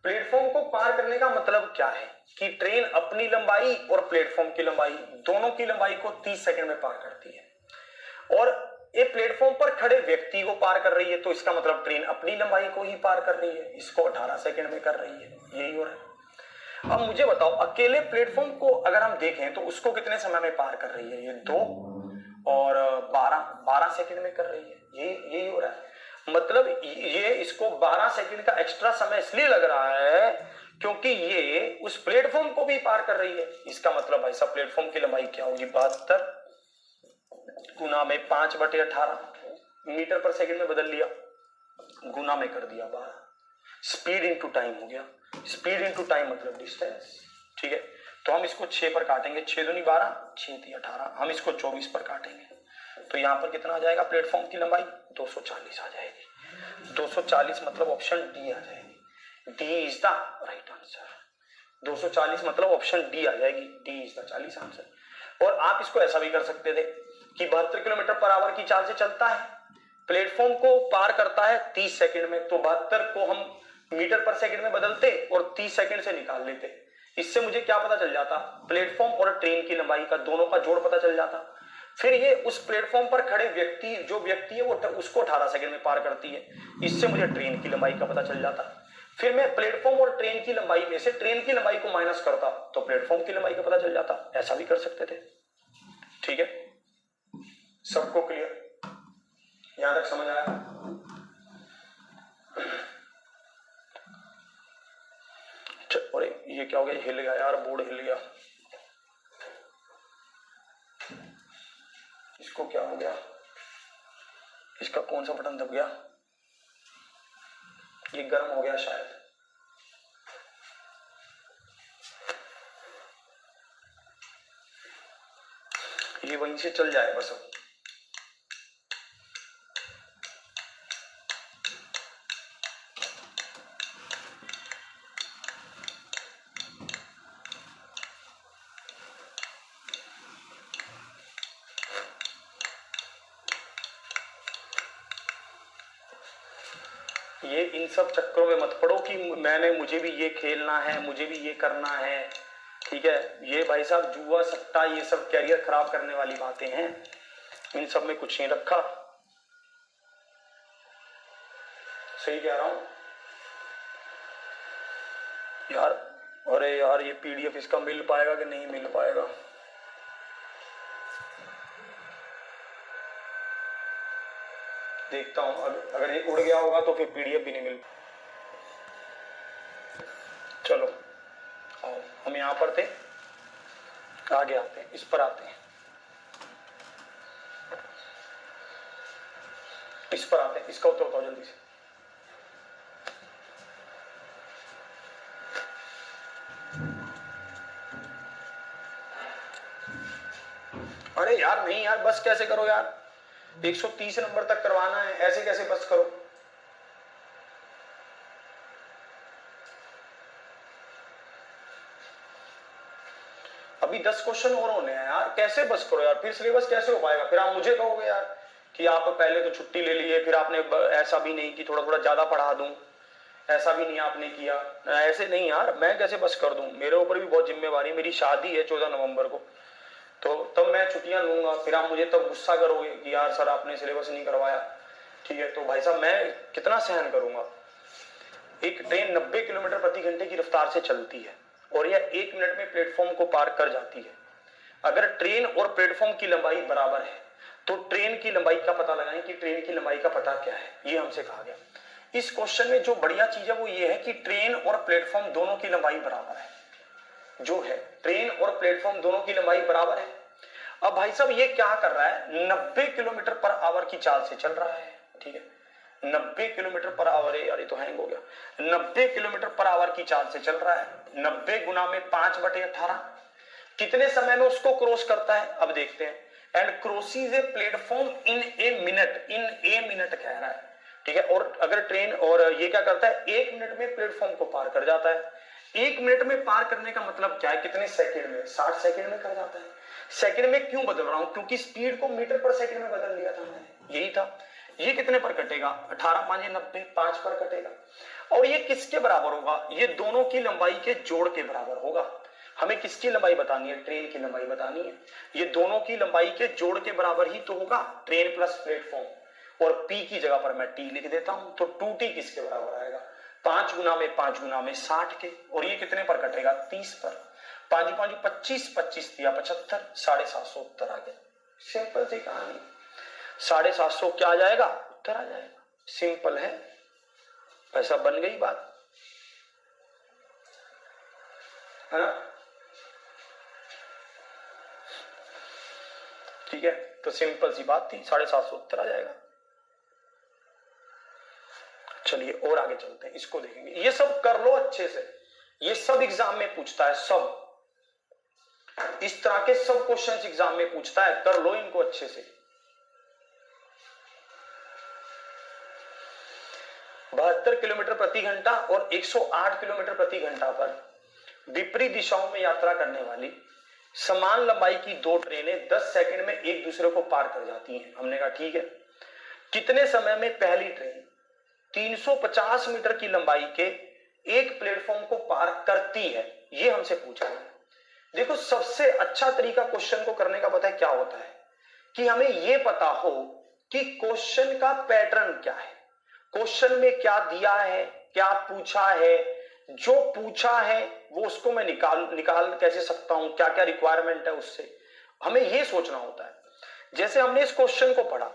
प्लेटफॉर्म को पार करने का मतलब क्या है कि ट्रेन अपनी लंबाई और प्लेटफॉर्म की लंबाई, दोनों की लंबाई को 30 सेकंड में पार करती है। और ये प्लेटफॉर्म पर खड़े व्यक्ति को पार कर रही है, तो इसका मतलब ट्रेन अपनी लंबाई को ही पार कर रही है, इसको 18 सेकंड में कर रही है। यही हो रहा है। अब मुझे बताओ, अकेले प्लेटफॉर्म को अगर हम देखें तो उसको कितने समय में पार कर रही है? ये 2 और 12 सेकंड में कर रही है। यही हो रहा है। मतलब ये इसको 12 सेकंड का एक्स्ट्रा समय इसलिए लग रहा है क्योंकि ये उस प्लेटफॉर्म को भी पार कर रही है। इसका मतलब भाई साहब प्लेटफॉर्म की लंबाई क्या होगी? 72 गुना में 5/18 मीटर पर सेकंड में बदल लिया, गुना में कर दिया 12। स्पीड इनटू टाइम हो गया। स्पीड इनटू टाइम मतलब डिस्टेंस। ठीक है, तो हम इसको 6 पर काटेंगे। 6 दूनी 12, 6 × 18। हम इसको 24 पर काटेंगे तो यहां पर कितना आ जाएगा? प्लेटफॉर्म की लंबाई 240 आ जाएगी। 240 मतलब ऑप्शन डी आ जाएगी। D is the right answer. 240 मतलब ऑप्शन डी आ जाएगी। D is the 40 answer. और आप इसको ऐसा भी कर सकते थे कि 72 किलोमीटर पर आवर की चाल से चलता है, प्लेटफॉर्म को पार करता है 30 सेकंड में, तो 72 को हम मीटर पर सेकंड में बदलते और 30 सेकंड से निकाल लेते। इससे मुझे क्या पता चल जाता? प्लेटफॉर्म और ट्रेन की लंबाई का दोनों का जोड़ पता चल जाता। फिर ये उस प्लेटफॉर्म पर खड़े व्यक्ति, जो व्यक्ति है वो उसको 18 सेकंड में पार करती है। इससे मुझे ट्रेन की लंबाई का पता चल जाता। फिर मैं प्लेटफॉर्म और ट्रेन की लंबाई में से ट्रेन की लंबाई को माइनस करता तो प्लेटफॉर्म की लंबाई का पता चल जाता। ऐसा भी कर सकते थे। ठीक है, सबको क्लियर? यहां तक समझ आया? अरे ये क्या हो गया? हिल गया यार, बोर्ड हिल गया। इसको क्या हो गया? इसका कौन सा बटन दब गया? ये गर्म हो गया शायद। ये वहीं से चल जाए बस। अब ये इन सब चक्करों में मत पड़ो कि मुझे भी ये खेलना है, मुझे भी ये करना है। ठीक है, ये भाई साहब जुआ सट्टा ये सब कैरियर खराब करने वाली बातें हैं। इन सब में कुछ नहीं रखा। सही कह रहा हूं यार? अरे यार ये पीडीएफ इसका मिल पाएगा कि नहीं मिल पाएगा? देखता हूं। अगर ये उड़ गया होगा तो फिर पीडीएफ भी नहीं मिल। चलो आओ, हम यहां पर थे, आगे आते हैं, इस पर आते हैं, इस पर आते हैं। इसका उत्तर बताओ जल्दी से। अरे यार नहीं यार, बस कैसे करो यार? 130 नंबर तक करवाना है, ऐसे कैसे बस करो? अभी 10 क्वेश्चन और होने हैं यार, कैसे बस करो यार? फिर सिलेबस कैसे हो पाएगा? फिर आप मुझे कहोगे यार कि आप पहले तो छुट्टी ले लिए, फिर आपने ऐसा भी नहीं कि थोड़ा थोड़ा ज्यादा पढ़ा दूं, ऐसा भी नहीं आपने किया। ऐसे नहीं यार, मैं कैसे बस कर दूं? मेरे ऊपर भी बहुत जिम्मेवारी है। मेरी शादी है 14 नवंबर को, तो तब मैं छुट्टियां लूंगा। फिर आप मुझे तब गुस्सा करोगे कि यार सर आपने सिलेबस नहीं करवाया। ठीक है, तो भाई साहब मैं कितना सहन करूंगा? एक ट्रेन 90 किलोमीटर प्रति घंटे की रफ्तार से चलती है और यह 1 मिनट में प्लेटफॉर्म को पार कर जाती है। अगर ट्रेन और प्लेटफॉर्म की लंबाई बराबर है तो ट्रेन की लंबाई का पता लगाएं कि ट्रेन की लंबाई का पता क्या है। ये हमसे कहा गया। इस क्वेश्चन में जो बढ़िया चीज है वो ये है कि ट्रेन और प्लेटफॉर्म दोनों की लंबाई बराबर है। जो है ट्रेन और प्लेटफॉर्म दोनों की लंबाई बराबर है। अब भाई साहब ये क्या कर रहा है? 90 किलोमीटर पर आवर की चाल से चल रहा है। ठीक है, 90 किलोमीटर पर आवर है यार, ये तो हैंग हो गया। 90 किलोमीटर पर आवर की चाल से चल रहा है। 90 गुना में 5/18 कितने समय में उसको क्रॉस करता है? अब देखते हैं। And crosses a platform in a minute. In a minute कह रहा है। ठीक है, और अगर ट्रेन और ये क्या करता है? 1 मिनट में प्लेटफॉर्म को पार कर जाता है। 1 मिनट में पार करने का मतलब क्या है, कितने सेकंड में, 60 सेकंड में कर जाता है। सेकंड में क्यों बदल रहा हूं, क्योंकि स्पीड को मीटर पर सेकंड में बदल दिया था मैंने, यही था। ये कितने पर कटेगा, 18 5 90, 5 पर कटेगा। और ये किसके बराबर होगा, ये दोनों की लंबाई के जोड़ के बराबर होगा। हमें किसकी लंबाई बतानी है, ट्रेन की लंबाई बतानी है। ये दोनों की लंबाई के जोड़ के बराबर ही तो होगा, ट्रेन प्लस प्लेटफॉर्म। और P की जगह पर मैं T लिख देता हूं, तो 2T किसके बराबर आएगा, 5 गुना में 5 गुना में 60 के। और ये कितने पर कटेगा, 30 पर। 5 5 25, 25 दिया 75, 750 उत्तर आ गया। सिंपल सी कहानी, 750 क्या आ जाएगा, उत्तर आ जाएगा। सिंपल है, ऐसा बन गई बात, है ना। ठीक है, तो सिंपल सी बात थी, 750 उत्तर आ जाएगा। चलिए और आगे चलते हैं, इसको देखेंगे। ये सब कर लो अच्छे से, ये सब एग्जाम में पूछता है, सब इस तरह के सब क्वेश्चंस एग्जाम में पूछता है, कर लो इनको अच्छे से। 72 किलोमीटर प्रति घंटा और 108 किलोमीटर प्रति घंटा पर विपरीत दिशाओं में यात्रा करने वाली समान लंबाई की दो ट्रेनें 10 सेकंड में एक दूसरे को पार कर जाती हैं। हमने कहा ठीक है, कितने समय में पहली ट्रेन 350 मीटर की लंबाई के एक प्लेटफॉर्म को पार करती है, ये हमसे पूछा है। देखो सबसे अच्छा तरीका क्वेश्चन को करने का पता है क्या होता है, कि हमें यह पता हो कि क्वेश्चन का पैटर्न क्या है, क्वेश्चन में क्या दिया है, क्या पूछा है। जो पूछा है वो उसको मैं निकाल कैसे सकता हूं, क्या क्या रिक्वायरमेंट है उससे, हमें यह सोचना होता है। जैसे हमने इस क्वेश्चन को पढ़ा,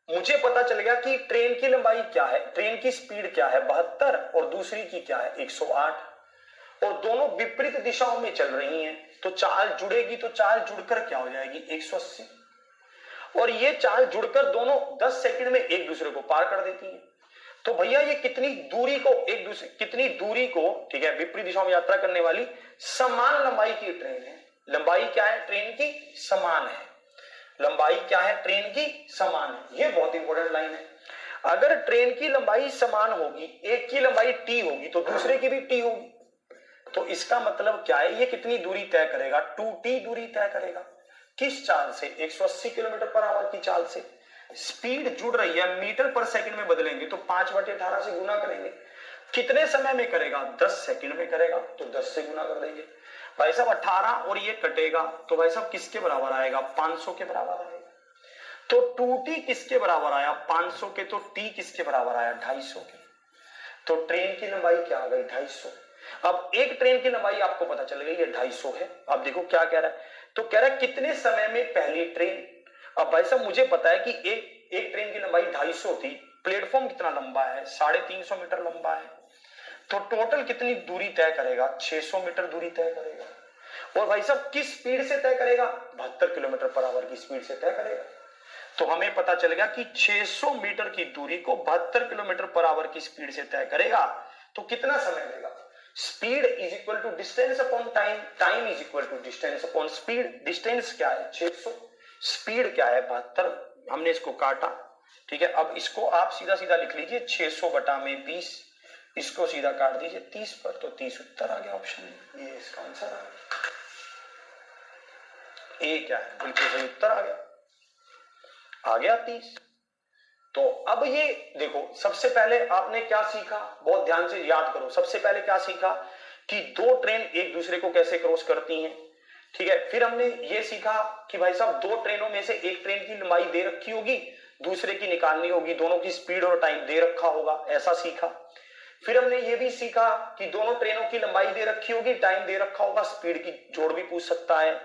मुझे पता चल गया कि ट्रेन की लंबाई क्या है, ट्रेन की स्पीड क्या है 72 और दूसरी की क्या है 108, और दोनों विपरीत दिशाओं में चल रही हैं, तो चाल जुड़ेगी तो चाल जुड़कर क्या हो जाएगी 180, और ये चाल जुड़कर दोनों 10 सेकंड में एक दूसरे को पार कर देती हैं। तो भैया ये कितनी दूरी को ठीक है, विपरीत दिशाओं में यात्रा करने वाली समान लंबाई की ट्रेन है। लंबाई क्या है ट्रेन की, समान है। लंबाई क्या है ट्रेन की, समान है। ये बहुत इंपॉर्टेंट लाइन है। अगर ट्रेन की लंबाई समान होगी, एक की लंबाई टी होगी तो दूसरे की भी टी होगी, तो इसका मतलब क्या है, ये कितनी दूरी तय करेगा, 2t दूरी तय करेगा। किस चाल से, 180 किलोमीटर पर आवर की चाल से। स्पीड जुड़ रही है, मीटर पर सेकंड में बदलेंगे तो 5/18 से गुना करेंगे। कितने समय में करेगा, 10 सेकंड में करेगा, तो 10 से गुना कर देंगे। भाई साहब 18 और ये कटेगा तो भाई साहब किसके बराबर आएगा, 500 के बराबर आएगा। तो 2t किसके बराबर आया, 500 के, तो t किसके बराबर आया, 250 के। तो ट्रेन की लंबाई क्या आ गई, 250। अब एक ट्रेन की लंबाई आपको पता चल गई है 250 है। अब देखो क्या कह रहा है, तो कह रहा है कितने समय में पहली ट्रेन। अब भाई साहब मुझे पता है कि एक ट्रेन की लंबाई 250 थी, प्लेटफॉर्म कितना लंबा है, 350 मीटर लंबा है, तो टोटल कितनी दूरी तय करेगा, 600 मीटर दूरी तय करेगा। और भाई साहब किस स्पीड से तय करेगा, 72 किलोमीटर पर आवर की स्पीड से तय करेगा। तो हमें पता चल गया कि 600 मीटर की दूरी को 72 किलोमीटर पर आवर की स्पीड से तय करेगा, तो कितना समय लेगा। Speed is equal to distance upon time, time is equal to distance upon speed. Distance क्या है 600, स्पीड क्या है 72, हमने इसको काटा। ठीक है, अब इसको आप सीधा सीधा लिख लीजिए 600 बटा में 20, इसको सीधा काट दीजिए 30 पर, तो 30 उत्तर आ गया ऑप्शन ए, ये इसका आंसर आ गया। ए क्या है, बिल्कुल सही उत्तर आ गया 30। तो अब ये देखो, सबसे पहले आपने क्या सीखा, बहुत ध्यान से याद करो। सबसे पहले क्या सीखा कि दो ट्रेन एक दूसरे को कैसे क्रॉस करती हैं। ठीक है, फिर हमने ये सीखा कि भाई साहब दो ट्रेनों में से एक ट्रेन की लंबाई दे रखी होगी, दूसरे की निकालनी होगी, दोनों की स्पीड और टाइम दे रखा होगा, ऐसा सीखा। फिर हमने ये भी सीखा कि दोनों ट्रेनों की लंबाई दे रखी होगी, टाइम दे रखा होगा, स्पीड की जोड़ भी पूछ सकता है।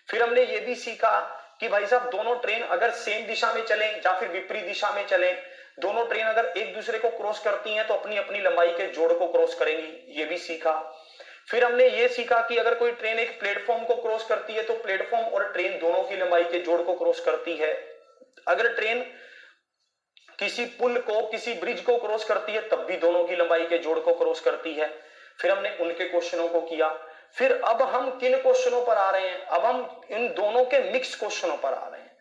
फिर हमने ये भी सीखा कि भाई साहब दोनों ट्रेन अगर सेम दिशा में चलें या फिर विपरीत दिशा में चलें, दोनों ट्रेन अगर एक दूसरे को क्रॉस करती हैं तो अपनी अपनी लंबाई के जोड़ को क्रॉस करेंगी, ये भी सीखा। फिर हमने ये सीखा कि अगर कोई ट्रेन एक प्लेटफॉर्म को क्रॉस करती है तो प्लेटफॉर्म और ट्रेन दोनों की लंबाई के जोड़ को क्रॉस करती है। अगर ट्रेन किसी पुल को, किसी ब्रिज को क्रॉस करती है तब भी दोनों की लंबाई के जोड़ को क्रॉस करती है। फिर हमने उनके क्वेश्चनों को किया। फिर अब हम किन क्वेश्चनों पर आ रहे हैं, अब हम इन दोनों के मिक्स क्वेश्चनों पर आ रहे हैं।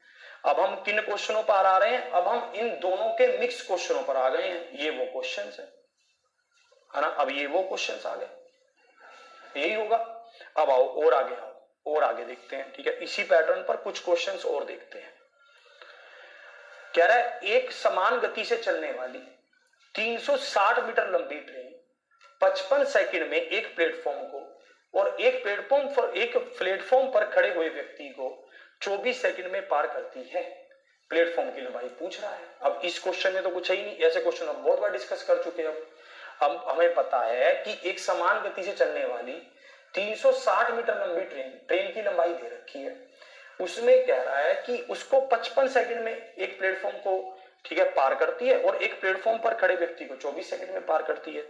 अब हम किन क्वेश्चनों पर आ रहे हैं, अब हम इन दोनों के मिक्स क्वेश्चनों पर आ गए हैं। ये वो क्वेश्चंस है ना, अब ये वो क्वेश्चंस आ गए। यही होगा। अब आओ और आगे आओ और आगे देखते हैं, ठीक है। इसी पैटर्न पर कुछ क्वेश्चंस और देखते हैं। कह रहा है एक समान गति से चलने वाली 360 मीटर लंबी ट्रेन 55 सेकंड में एक प्लेटफॉर्म को और एक प्लेटफॉर्म पर खड़े हुए व्यक्ति को 24 सेकंड में पार करती है। प्लेटफॉर्म की लंबाई पूछ रहा है। अब इस क्वेश्चन में तो कुछ है ही नहीं, ऐसे क्वेश्चन हम बहुत बार डिस्कस कर चुके हैं। अब हमें पता है कि एक समान गति से चलने वाली 360 मीटर लंबी ट्रेन की लंबाई दे रखी है। उसमें कह रहा है कि उसको 55 सेकंड में एक प्लेटफॉर्म को, ठीक है, पार करती है और एक प्लेटफॉर्म पर खड़े व्यक्ति को 24 सेकंड में पार करती है।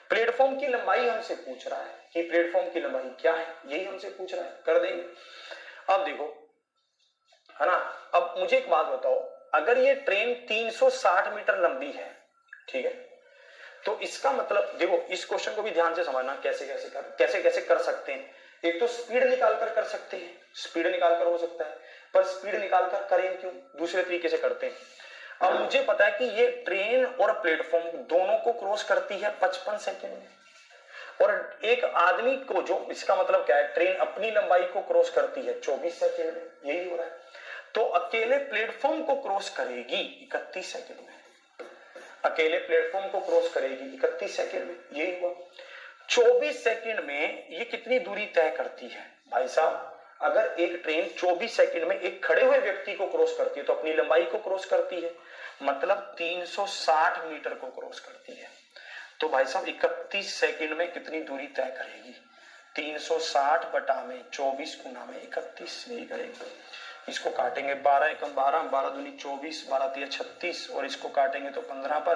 प्लेटफॉर्म की लंबाई हमसे पूछ रहा है कि प्लेटफॉर्म की लंबाई क्या है, यही हमसे पूछ रहा है, कर देंगे। अब देखो, है ना। अब मुझे एक बात बताओ, अगर ये ट्रेन 360 मीटर लंबी है, ठीक है, तो इसका मतलब देखो, इस क्वेश्चन को भी ध्यान से समझना, कैसे कैसे कर सकते हैं। एक तो स्पीड निकालकर कर सकते हैं, स्पीड निकालकर हो सकता है, पर स्पीड निकालकर करें क्यों, दूसरे तरीके से करते हैं। अब मुझे पता है कि ये ट्रेन और प्लेटफॉर्म दोनों को क्रॉस करती है 55 सेकंड में, और एक आदमी को, जो इसका मतलब क्या है, ट्रेन अपनी लंबाई को क्रॉस करती है 24 सेकंड में, यही हो रहा है। तो अकेले प्लेटफॉर्म को क्रॉस करेगी 31 सेकंड में, अकेले प्लेटफॉर्म को क्रॉस करेगी 31 सेकंड में, यही हुआ। 24 सेकंड में ये कितनी दूरी तय करती है भाई साहब। अगर एक ट्रेन 24 सेकंड में एक खड़े हुए व्यक्ति को क्रॉस करती है तो अपनी लंबाई को क्रॉस करती है, मतलब 360 मीटर को क्रॉस करती है। तो भाई साहब 31 सेकंड में कितनी दूरी तय करेगी, 360 बटा में 24 गुना में 31, यही करेगी। इसको काटेंगे 12 एकम 12, 12 दूनी 24, 12 तिया 36, और इसको काटेंगे तो 15 पर,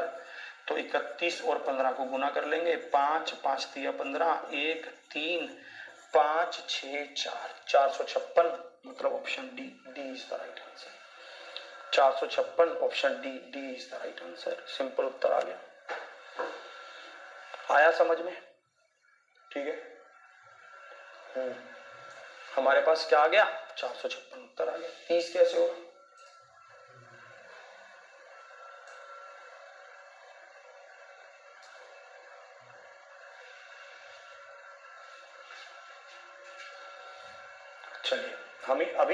तो 31 और 15 को गुना कर लेंगे, 5 5 तिया 15, 1 3 5 6 4, 456, मतलब option D is the right answer. 456 option D is the right answer. Simple उत्तर आ गया, आया समझ में, ठीक है। हमारे पास क्या आ गया, 456 उत्तर आ गया। 30 कैसे होगा, चलिए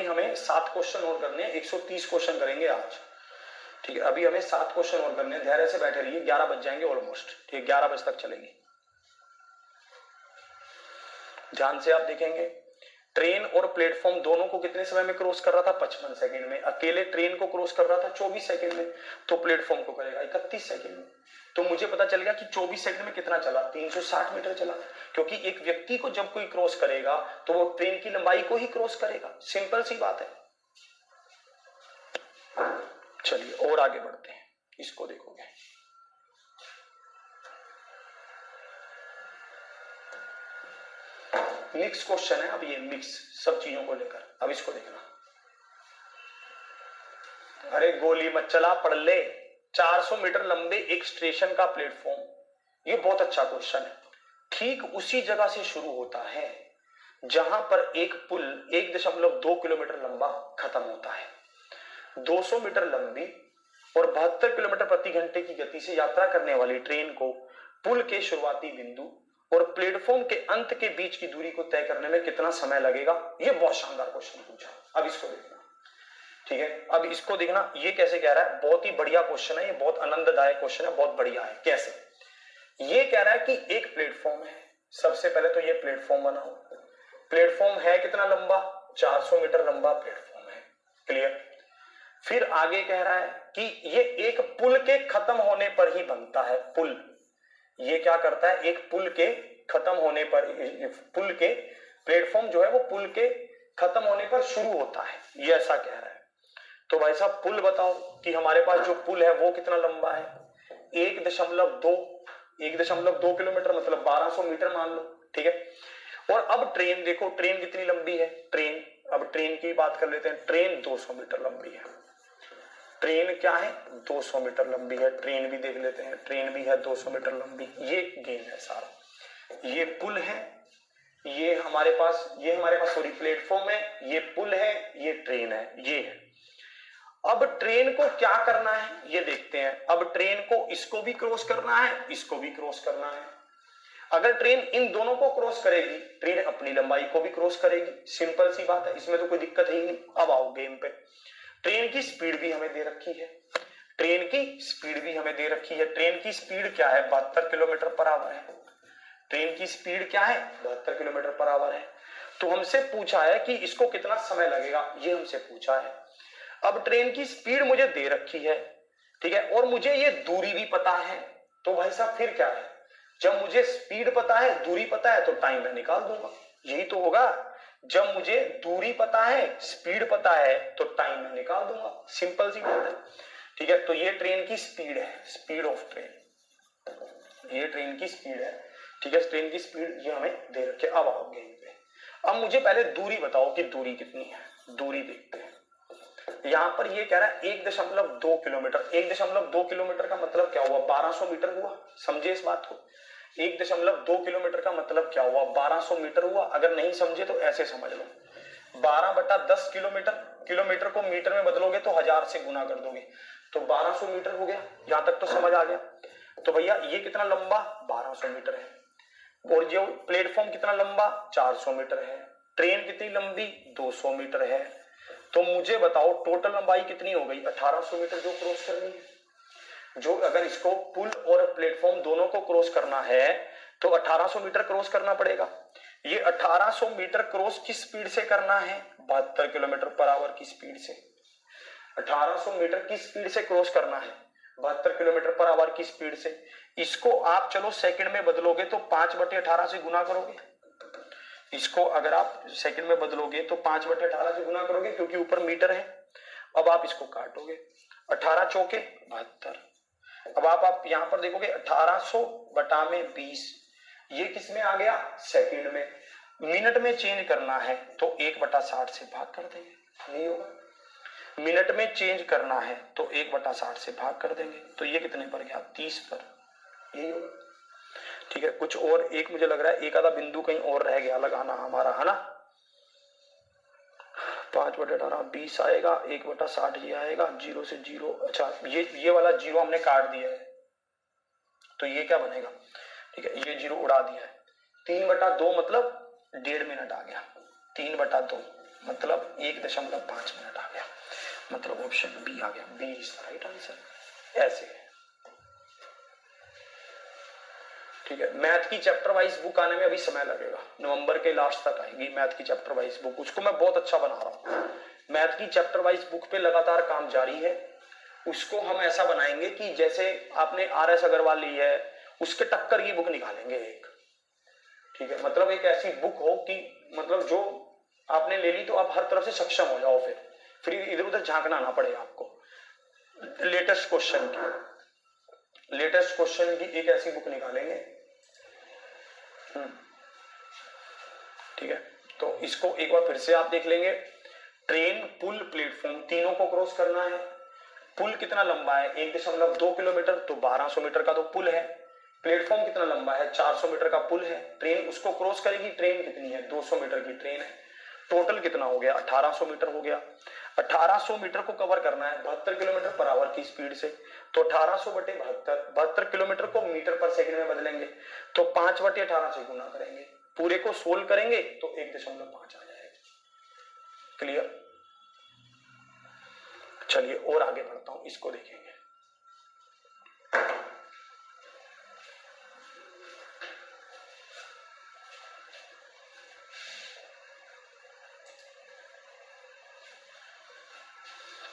हमें 7 क्वेश्चन और करने हैं, 130 क्वेश्चन करेंगे आज, ठीक है। अभी हमें 7 क्वेश्चन और करने हैं, धैर्य से बैठे रहिए, 11 बज जाएंगे ऑलमोस्ट, ठीक है, 11 बजे तक चलेंगे। ध्यान से आप देखेंगे, ट्रेन और प्लेटफॉर्म दोनों को कितने समय में क्रॉस कर रहा था, 55 सेकंड में। अकेले ट्रेन को क्रॉस कर रहा था 24 सेकंड में, तो प्लेटफॉर्म को करेगा 31 सेकंड में। तो मुझे पता चल गया कि 24 सेकंड में कितना चला, 360 मीटर चला, क्योंकि एक व्यक्ति को जब कोई क्रॉस करेगा तो वो ट्रेन की लंबाई को ही क्रॉस करेगा, सिंपल सी बात है। चलिए और आगे बढ़ते हैं, इसको देखोगे। मिक्स क्वेश्चन है, अब ये मिक्स सब चीजों को लेकर, अब इसको देखना। अरे गोली मत चला, पढ़ ले। 400 मीटर लंबे एक स्टेशन का प्लेटफॉर्म, ये बहुत अच्छा क्वेश्चन है। ठीक उसी जगह से शुरू होता है जहां पर एक पुल 1.2 किलोमीटर लंबा खत्म होता है। 200 मीटर लंबी और 72 किलोमीटर प्रति घंटे की गति से यात्रा करने वाली ट्रेन को पुल के शुरुआती बिंदु और प्लेटफॉर्म के अंत के बीच की दूरी को तय करने में कितना समय लगेगा, ये बहुत शानदार क्वेश्चन पूछा। अब इसको देखना, ठीक है। अब इसको देखना, ये कैसे कह रहा है, बहुत ही बढ़िया क्वेश्चन है, ये बहुत आनंददायक क्वेश्चन है, बहुत बढ़िया है। कैसे, ये कह रहा है कि एक प्लेटफॉर्म है, सबसे पहले तो ये प्लेटफॉर्म बनाओ। प्लेटफॉर्म है कितना लंबा, 400 मीटर लंबा प्लेटफॉर्म है, क्लियर। फिर आगे कह रहा है कि ये एक पुल के खत्म होने पर ही बनता है। पुल ये क्या करता है, एक पुल के खत्म होने पर, पुल के प्लेटफॉर्म जो है वो पुल के खत्म होने पर शुरू होता है, ये ऐसा कह रहा है। तो भाई साहब पुल बताओ कि हमारे पास जो पुल है वो कितना लंबा है, 1.2 किलोमीटर, मतलब 1200 मीटर मान लो, ठीक है। और अब ट्रेन देखो, ट्रेन कितनी लंबी है, अब ट्रेन की बात कर लेते हैं। ट्रेन 200 मीटर लंबी है, ट्रेन क्या है, 200 मीटर लंबी है। ट्रेन भी देख लेते हैं, ट्रेन भी है 200 मीटर लंबी। ये गेम है सारा, ये पुल है, ये हमारे पास सॉरी प्लेटफॉर्म है, ये पुल है, ये ट्रेन है, ये है। अब ट्रेन को क्या करना है ये देखते हैं। अब ट्रेन को इसको भी क्रॉस करना है, इसको भी क्रॉस करना है। अगर ट्रेन इन दोनों को क्रॉस करेगी, ट्रेन अपनी लंबाई को भी क्रॉस करेगी, सिंपल सी बात है, इसमें तो कोई दिक्कत है ही नहीं। अब आओ गेम पे। ट्रेन की स्पीड भी हमें दे रखी है, ट्रेन की स्पीड भी हमें दे रखी है। ट्रेन की स्पीड क्या है? 72 किलोमीटर पर आवर है। ट्रेन की स्पीड क्या है? 72 किलोमीटर पर आवर है। तो हमसे पूछा है कि इसको कितना समय लगेगा, ये हमसे पूछा है। अब ट्रेन की स्पीड मुझे दे रखी है, ठीक है, और मुझे ये दूरी भी पता है, तो भाई साहब फिर क्या है? जब मुझे स्पीड पता है, दूरी पता है, तो टाइम मैं निकाल दूंगा। यही तो होगा। जब मुझे दूरी पता है, स्पीड पता है, तो टाइम मैं निकाल दूंगा। सिंपल सी बात है, ठीक है। तो ये ट्रेन की स्पीड है, स्पीड ऑफ ट्रेन, ये ट्रेन की स्पीड है, ठीक है। ट्रेन की स्पीड ये हमें दे रखे। अब आओ गेम पे। अब मुझे पहले दूरी बताओ कि दूरी कितनी है। दूरी देखते हैं। यहां पर ये कह रहा है 1.2 किलोमीटर। 1.2 किलोमीटर का मतलब क्या हुआ? 1200 मीटर हुआ। समझे इस बात को? 1.2 किलोमीटर का मतलब क्या हुआ? 1200 मीटर हुआ। अगर नहीं समझे तो ऐसे समझ लो, 12/10 किलोमीटर, किलोमीटर को मीटर में बदलोगे तो 1000 से गुना कर दोगे, तो 1200 मीटर हो गया। यहां तक तो समझ आ गया। तो भैया ये कितना लंबा? 1200 मीटर है। और जो प्लेटफॉर्म कितना लंबा? 400 मीटर है। ट्रेन कितनी लंबी? 200 मीटर है। तो मुझे बताओ टोटल लंबाई कितनी हो गई? 1800 मीटर जो क्रॉस करनी है। जो अगर इसको पुल और प्लेटफॉर्म दोनों को क्रॉस करना है तो 1800 मीटर क्रॉस करना पड़ेगा। ये 1800 मीटर क्रॉस किस स्पीड से करना है? 72 किलोमीटर पर आवर की स्पीड से। 1800 मीटर की स्पीड से क्रॉस करना है, 72 किलोमीटर पर आवर की स्पीड से। इसको आप चलो सेकंड में बदलोगे तो 5/18 से गुना करोगे। इसको अगर आप सेकंड में बदलोगे तो 5/18 से गुना करोगे, क्योंकि ऊपर मीटर है। अब आप इसको काटोगे, 18 चौके 72। अब आप यहां पर देखोगे 1800 बटा में 20, ये किस में आ गया? सेकंड में। मिनट में चेंज करना है तो 1/60 से भाग कर देंगे, यही होगा। मिनट में चेंज करना है तो 1/60 से भाग कर देंगे, तो ये कितने पर गया? 30 पर, यही होगा, ठीक है। कुछ और एक मुझे लग रहा है एक आधा बिंदु कहीं और रह गया लगाना हमारा, है ना। 5/18 20 आएगा, 1/60 ये आएगा, 0 से 0। अच्छा ये वाला 0 हमने काट दिया है, तो ये क्या बनेगा? ठीक है, ये 0 उड़ा दिया है। 3/2 मतलब 1.5 मिनट आ गया। 3/2 मतलब 1.5 मिनट आ गया, मतलब ऑप्शन बी आ गया। B is the right answer. ऐसे है, ठीक है। मैथ की चैप्टर वाइज बुक आने में अभी समय लगेगा, नवंबर के लास्ट तक आएगी मैथ की चैप्टर वाइज बुक। उसको मैं बहुत अच्छा बना रहा हूँ। मैथ की चैप्टर वाइज बुक पे लगातार काम जारी है। उसको हम ऐसा बनाएंगे कि जैसे आपने RS अग्रवाल ली है, उसके टक्कर की बुक निकालेंगे एक, ठीक है। मतलब एक ऐसी बुक हो कि मतलब जो आपने ले ली तो आप हर तरफ से सक्षम हो जाओ, फिर इधर उधर झांकना ना पड़े आपको। लेटेस्ट क्वेश्चन की एक ऐसी बुक निकालेंगे, ठीक है। तो इसको एक बार फिर से आप देख लेंगे। ट्रेन, पुल, प्लेटफॉर्म तीनों को क्रॉस करना है। पुल कितना लंबा है? 1.2 किलोमीटर, तो 1200 मीटर का तो पुल है। प्लेटफॉर्म कितना लंबा है? 400 मीटर का पुल है। ट्रेन उसको क्रॉस करेगी। ट्रेन कितनी है? 200 मीटर की ट्रेन है। टोटल कितना हो गया? 1800 मीटर हो गया। 1800 मीटर को कवर करना है 72 किलोमीटर पर आवर की स्पीड से, तो 1800 बटे 72 किलोमीटर को मीटर पर सेकंड में बदलेंगे, तो 5/18 से गुना करेंगे। पूरे को सोल्व करेंगे तो 1.5 आ जाएगा। क्लियर? चलिए और आगे बढ़ता हूं, इसको देखेंगे।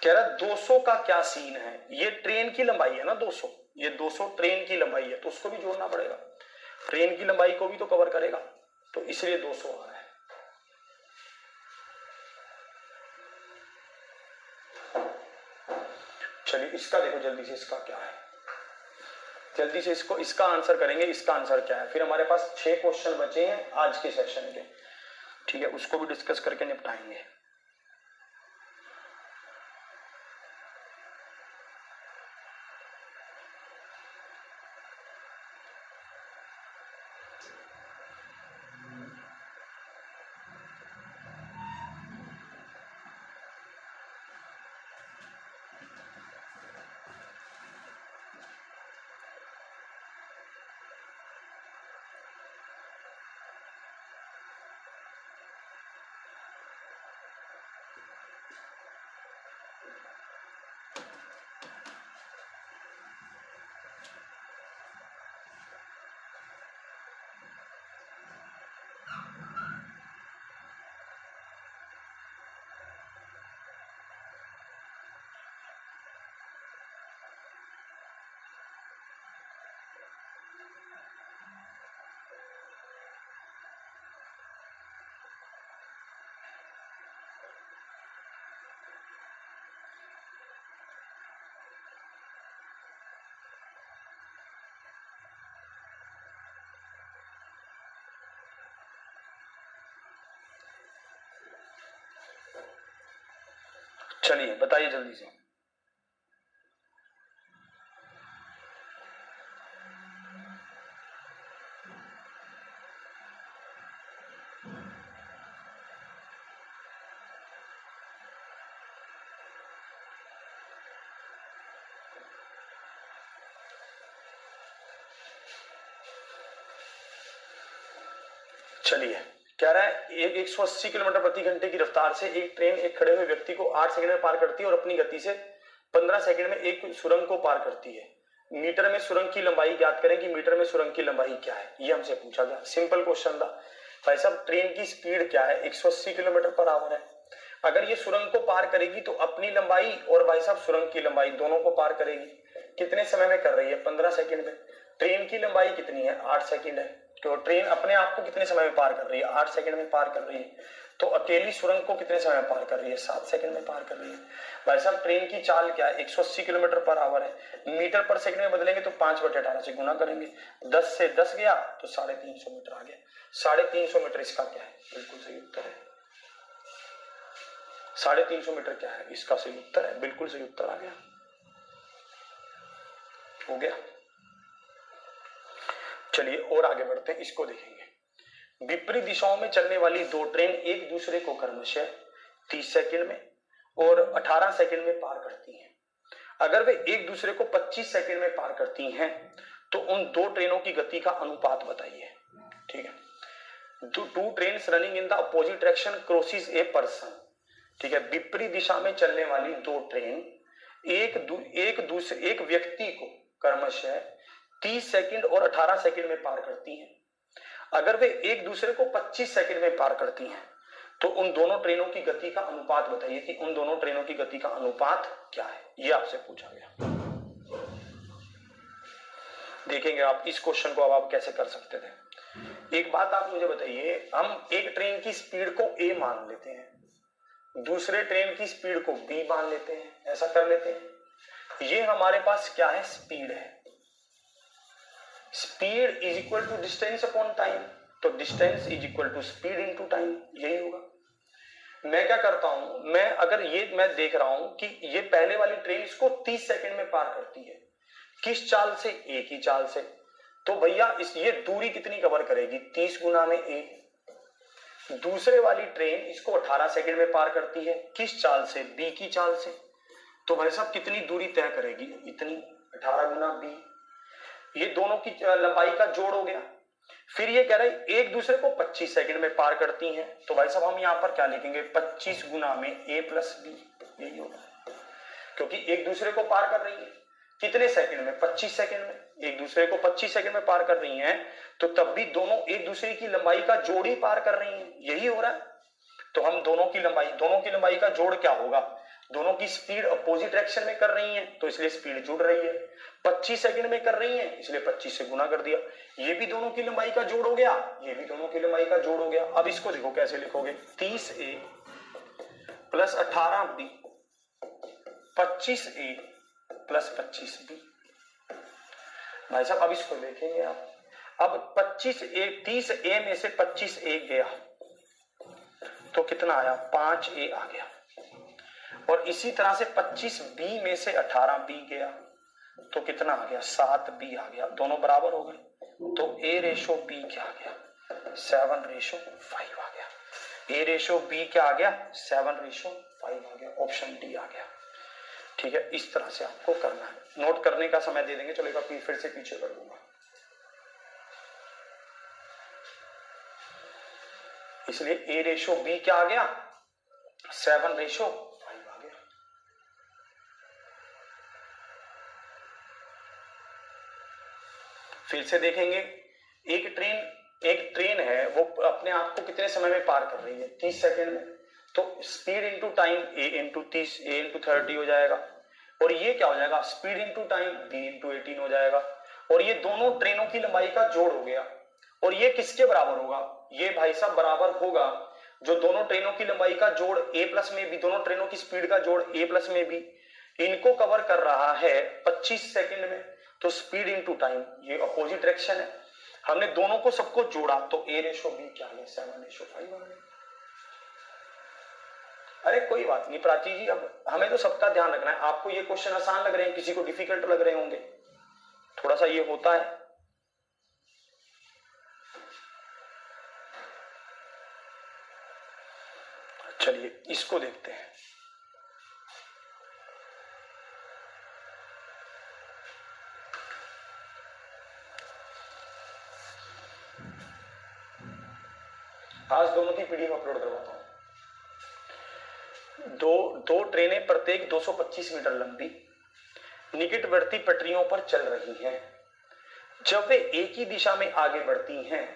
कह रहा 200 का क्या सीन है? ये ट्रेन की लंबाई है ना 200, ये 200 ट्रेन की लंबाई है, तो उसको भी जोड़ना पड़ेगा। ट्रेन की लंबाई को भी तो कवर करेगा, तो इसलिए 200 आ रहा है। चलिए इसका देखो जल्दी से, इसका क्या है, जल्दी से इसका आंसर करेंगे। इसका आंसर क्या है? फिर हमारे पास 6 क्वेश्चन बचे हैं आज के सेशन के, ठीक है, उसको भी डिस्कस करके निपटाएंगे। चलिए बताइए जल्दी से। चलिए, कह रहा है एक 180 किलोमीटर प्रति घंटे की रफ्तार से एक ट्रेन एक खड़े हुए व्यक्ति को 8 सेकंड में पार करती है और अपनी गति से 15 सेकंड में एक सुरंग को पार करती है। मीटर में सुरंग की लंबाई ज्ञात करें कि मीटर में सुरंग की लंबाई क्या है। ये हमसे पूछा गया, सिंपल क्वेश्चन था भाई साहब। ट्रेन की स्पीड क्या है, 180 किलोमीटर पर आवर है। अगर ये सुरंग को पार करेगी तो अपनी लंबाई और भाई साहब सुरंग की लंबाई दोनों को पार करेगी। कितने समय में कर रही है, 15 सेकंड में। ट्रेन की लंबाई कितनी है, 8 सेकंड है। तो ट्रेन अपने आप को कितने समय में पार कर रही है, 8 सेकंड में पार कर रही है। तो अकेली सुरंग को कितने समय में पार कर रही है, 7 सेकंड में पार कर रही है। भाई साहब ट्रेन की चाल क्या है, 180 किलोमीटर पर आवर है। मीटर पर सेकंड में बदलेंगे तो 5/18 से गुना करेंगे। 10 से 10 गया तो 350 मीटर आ गया। 350 मीटर इसका क्या है, बिल्कुल सही उत्तर है। 350 मीटर क्या है, इसका सही उत्तर है, बिल्कुल सही उत्तर आ गया। हो गया। चलिए और आगे बढ़ते हैं, इसको देखेंगे। विपरीत दिशाओं में चलने वाली दो ट्रेन एक दूसरे को क्रमशः 30 सेकंड में और 18 सेकंड में पार करती हैं। अगर वे एक दूसरे को 25 सेकंड में पार करती हैं तो उन दो ट्रेनों की गति का अनुपात बताइए। ठीक है। Two trains running in the opposite direction crosses a person. ठीक है। विपरीत दिशा में चलने वाली दो ट्रेन एक व्यक्ति को क्रमशः 30 सेकंड और 18 सेकंड में पार करती हैं। अगर वे एक दूसरे को 25 सेकंड में पार करती हैं तो उन दोनों ट्रेनों की गति का अनुपात बताइए कि उन दोनों ट्रेनों की गति का अनुपात क्या है। ये आपसे पूछा गया। देखेंगे आप इस क्वेश्चन को अब आप कैसे कर सकते थे। एक बात आप मुझे बताइए, हम एक ट्रेन की स्पीड को ए मान लेते हैं, दूसरे ट्रेन की स्पीड को बी मान लेते हैं, ऐसा कर लेते हैं। ये हमारे पास क्या है, स्पीड है। Speed is equal to distance upon time, तो distance is equal to speed into time, यही होगा। मैं क्या करता हूं, मैं देख रहा हूं कि ये पहले वाली ट्रेन इसको 30 सेकंड में पार करती है। किस चाल से, एक ही चाल से। तो भैया ये दूरी कितनी कवर करेगी, 30 गुना में ए। दूसरे वाली ट्रेन इसको 18 सेकंड में पार करती है, किस चाल से, बी की चाल से। तो भाई साहब कितनी दूरी तय करेगी, इतनी, 18 गुना बी। ये दोनों की लंबाई का जोड़ हो गया। फिर ये कह रहा है एक दूसरे को 25 सेकंड में पार करती हैं, तो भाई साहब हम यहां पर क्या लिखेंगे, 25 गुना में ए प्लस बी, यही होगा। क्योंकि एक दूसरे को पार कर रही है कितने सेकंड में, 25 सेकंड में। एक दूसरे को 25 सेकंड में पार कर रही हैं तो तब भी दोनों एक दूसरे की लंबाई का जोड़ ही पार कर रही हैं, यही हो रहा है। तो हम दोनों की लंबाई का जोड़ क्या होगा, दोनों की स्पीड अपोजिट डायरेक्शन में कर रही हैं तो इसलिए स्पीड जुड़ रही है। 25 सेकंड में कर रही हैं इसलिए 25 से गुना कर दिया। ये भी दोनों की लंबाई का जोड़ हो गया, ये भी दोनों की लंबाई का जोड़ हो गया। अब इसको देखो कैसे लिखोगे, 30A plus 18B 25A plus 25B। भाई साहब अब इसको देखेंगे आप। अब 30A में से 25A गया तो कितना आया, 5A आ गया। और इसी तरह से 25B में से 18B गया तो कितना आ गया, 7B आ गया। दोनों बराबर हो गए तो A/B क्या आ गया, 7/5 आ गया। A/B क्या आ गया, 7/5 आ गया। ऑप्शन डी आ गया। ठीक है, इस तरह से आपको करना है। नोट करने का समय दे देंगे, चलो एक बार फिर से पीछे कर दूंगा। इसलिए A/B क्या आ गया, 7/5 आ गया। फिर से देखेंगे, एक ट्रेन है वो अपने आप को कितने समय में पार कर रही है, 30 सेकंड में। तो speed into time A into 30, A into 30 हो जाएगा। और ये क्या हो जाएगा, speed into time B into 18 हो जाएगा। और ये दोनों ट्रेनों की लंबाई का जोड़ हो गया। और ये किसके बराबर होगा, ये भाई साहब बराबर होगा जो दोनों ट्रेनों की लंबाई का जोड़ A प्लस में भी, दोनों ट्रेनों की स्पीड का जोड़ A प्लस में भी, इनको कवर कर रहा है 25 सेकंड में। तो स्पीड इंटू टाइम, ये अपोजिट डायरेक्शन है। हमने दोनों को सबको जोड़ा तो A/B क्या है, 7/5 आ गया। अरे कोई बात नहीं प्राची जी, अब हमें तो सबका ध्यान रखना है। आपको ये क्वेश्चन आसान लग रहे हैं, किसी को डिफिकल्ट लग रहे होंगे, थोड़ा सा ये होता है। चलिए इसको देखते हैं। आज दोनों की पीडीएफ अपलोड करवाता हूं। दो ट्रेनें प्रत्येक 225 मीटर लंबी निकटवर्ती पटरियों पर चल रही हैं। जब वे एक ही दिशा में आगे बढ़ती हैं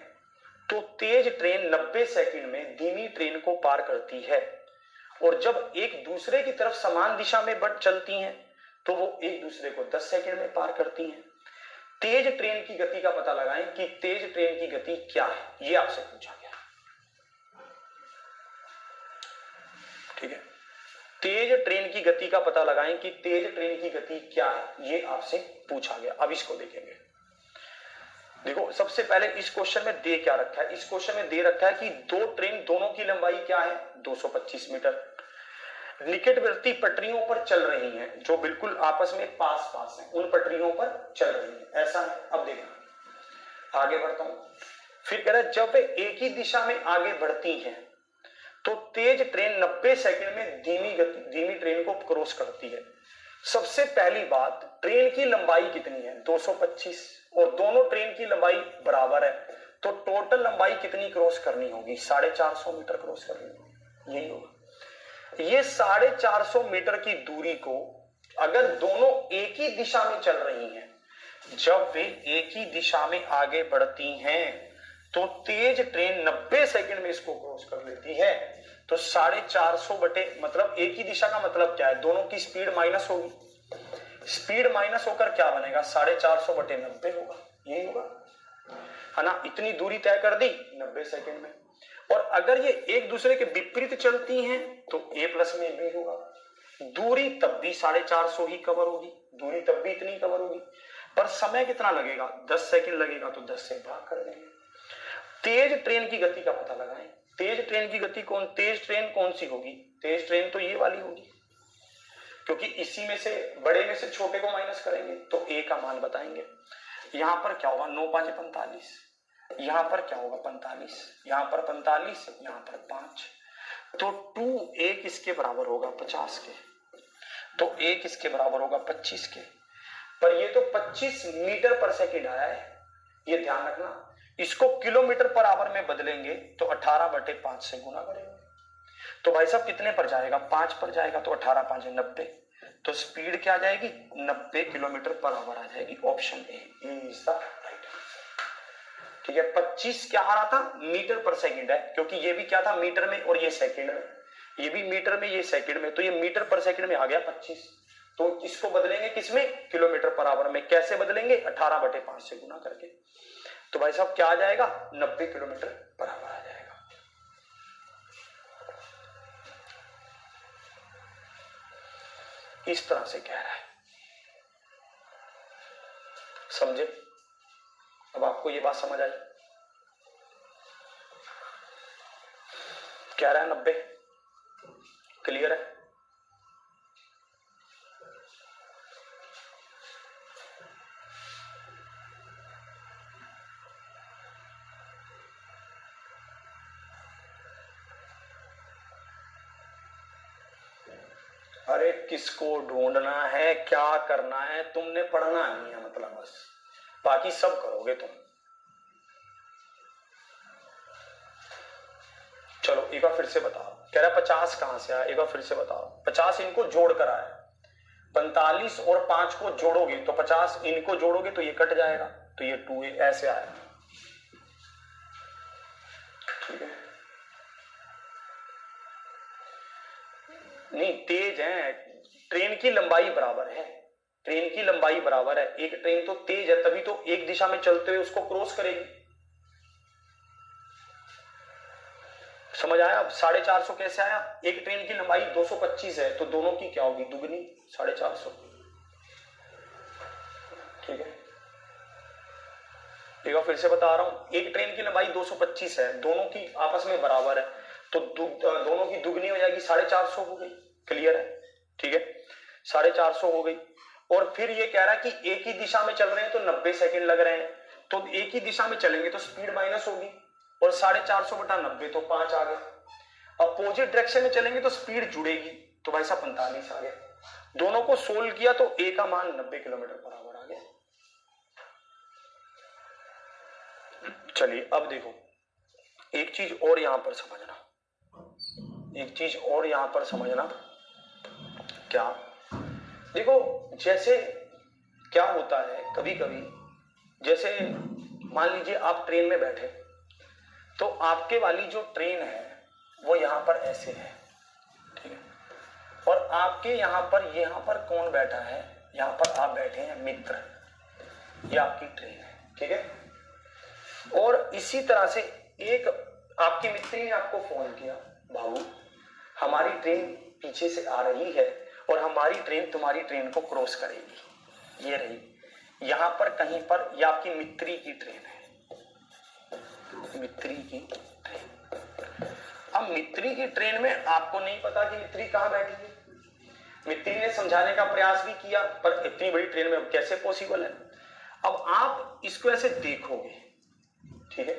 तो तेज ट्रेन 90 सेकंड में धीमी ट्रेन को पार करती है, और जब एक दूसरे की तरफ समान दिशा में बढ़ चलती हैं तो वो एक दूसरे को 10 सेकंड में पार करती हैं। तेज ट्रेन की गति का पता लगाएं कि तेज ट्रेन की गति क्या है, ये आपसे पूछा गया। ठीक है, तेज ट्रेन की गति का पता लगाएं कि तेज ट्रेन की गति क्या है, ये आपसे पूछा गया। अब इसको देखेंगे। देखो सबसे पहले इस क्वेश्चन में दे क्या रखा है, इस क्वेश्चन में दे रखा है कि दो ट्रेन दोनों की लंबाई क्या है 225 मीटर, निकटवर्ती पटरियों पर चल रही हैं, जो बिल्कुल आपस में पास पास हैं, उन पटरियों पर चल रही हैं, ऐसा है। अब देखना, आगे बढ़ता हूं। फिर कह रहा है जब वे एक ही दिशा में आगे बढ़ती हैं तो तेज ट्रेन 90 सेकंड में धीमी ट्रेन को क्रॉस करती है। सबसे पहली बात, ट्रेन की लंबाई कितनी है 225, और दोनों ट्रेन की लंबाई बराबर है, तो टोटल लंबाई कितनी क्रॉस करनी होगी 450 मीटर क्रॉस करनी होगी, यही होगा। ये 450 मीटर की दूरी को अगर दोनों एक ही दिशा में चल रही हैं, जब वे एक ही दिशा में आगे बढ़ती हैं तो तेज ट्रेन 90 सेकंड में इसको क्रॉस कर लेती है। तो 450 बटे मतलब एक ही दिशा का मतलब क्या है, दोनों की स्पीड माइनस होगी, स्पीड माइनस होकर क्या बनेगा 450 बटे 90 होगा, यही होगा, है ना। इतनी दूरी तय कर दी 90 सेकंड में। और अगर ये एक दूसरे के विपरीत चलती हैं तो a प्लस में b होगा। दूरी तब भी 450 ही कवर होगी, दूरी तब भी इतनी कवर होगी, पर समय कितना लगेगा 10 सेकंड लगेगा, तो 10 से भाग कर देंगे। तेज ट्रेन की गति का पता लगाएं। तेज ट्रेन की गति तेज ट्रेन कौन सी होगी, तेज ट्रेन तो ये वाली होगी, क्योंकि इसी में से बड़े में से छोटे को माइनस करेंगे तो a का मान बताएंगे। यहां पर क्या होगा 9 5 45, यहां पर क्या होगा 45, यहां पर 45, यहां पर 5, तो 2 a किसके बराबर होगा 50 के, तो a किसके बराबर होगा 25 के। पर ये तो 25 मीटर पर सेकंड आया है, ये ध्यान रखना। इसको किलोमीटर पर आवर में बदलेंगे तो 18 बटे 5 से गुना करेंगे, तो भाई साहब कितने पर जाएगा 5 पर जाएगा, तो 18 5 90, तो स्पीड क्या आ जाएगी 90 किलोमीटर पर आवर आ जाएगी। Option A is the right answer. ठीक है, 25 क्या आ रहा था मीटर पर सेकंड है, क्योंकि ये भी क्या था मीटर में और ये सेकंड में, ये भी मीटर में ये सेकंड में, तो ये मीटर पर सेकंड में आ गया 25। तो इसको बदलेंगे किसमें किलोमीटर पर आवर में, कैसे बदलेंगे 18 बटे 5 से गुना करके, तो भाई साहब क्या आ जाएगा 90 किलोमीटर पर आवर आ जाएगा। इस तरह से कह रहा है, समझे। अब आपको ये बात समझ आई, कह रहा है 90, क्लियर है। अरे किसको ढूंढना है, क्या करना है, तुमने पढ़ना नहीं है, मतलब बस बाकी सब करोगे तुम। चलो एक बार फिर से बताओ, कह रहा 50 कहां से आया, एक बार फिर से बताओ। 50 इनको जोड़ कर आया, 45 और 5 को जोड़ोगे तो 50 इनको जोड़ोगे तो ये कट जाएगा, तो ये 2 ऐसे आया। ठीक है, नहीं तेज है, ट्रेन की लंबाई बराबर है, ट्रेन की लंबाई बराबर है, एक ट्रेन तो तेज है तभी तो एक दिशा में चलते हुए उसको क्रॉस करेगी। समझ आया। अब 450 कैसे आया, एक ट्रेन की लंबाई 225 है तो दोनों की क्या होगी दुगनी 450। ठीक है, एक बार फिर से बता रहा हूं, एक ट्रेन की लंबाई 225 है, दोनों की आपस में बराबर है, तो दोनों की दुगनी हो जाएगी 450 हो गई, क्लियर है, ठीक है, 450 हो गई। और फिर ये कह रहा है कि एक ही दिशा में चल रहे हैं तो 90 सेकंड लग रहे हैं, तो एक ही दिशा में चलेंगे तो स्पीड माइनस होगी, और 450 बटा 90 तो 5 आ गए। अपोजिट डायरेक्शन में चलेंगे तो स्पीड जुड़ेगी, तो भाई साहब 45 आ गया। दोनों को सोल्व किया तो ए का मान 90 किलोमीटर पर आवर आ गया। चलिए अब देखो एक चीज और यहां पर समझना, एक चीज और यहां पर समझना, क्या देखो, जैसे क्या होता है कभी कभी, जैसे मान लीजिए आप ट्रेन में बैठे, तो आपके वाली जो ट्रेन है वो यहां पर ऐसे है, ठीक है, और आपके यहां पर कौन बैठा है, यहां पर आप बैठे हैं मित्र, ये आपकी ट्रेन है, ठीक है। और इसी तरह से एक आपकी मित्री ने आपको फोन किया, बाबू हमारी ट्रेन पीछे से आ रही है और हमारी ट्रेन तुम्हारी ट्रेन को क्रॉस करेगी, ये रही यहां पर कहीं पर, ये आपकी मित्री की ट्रेन है, मित्री की ट्रेन। अब मित्री की ट्रेन में आपको नहीं पता कि मित्री कहां बैठी है, मित्री ने समझाने का प्रयास भी किया पर इतनी बड़ी ट्रेन में कैसे पॉसिबल है। अब आप इसको ऐसे देखोगे, ठीक है,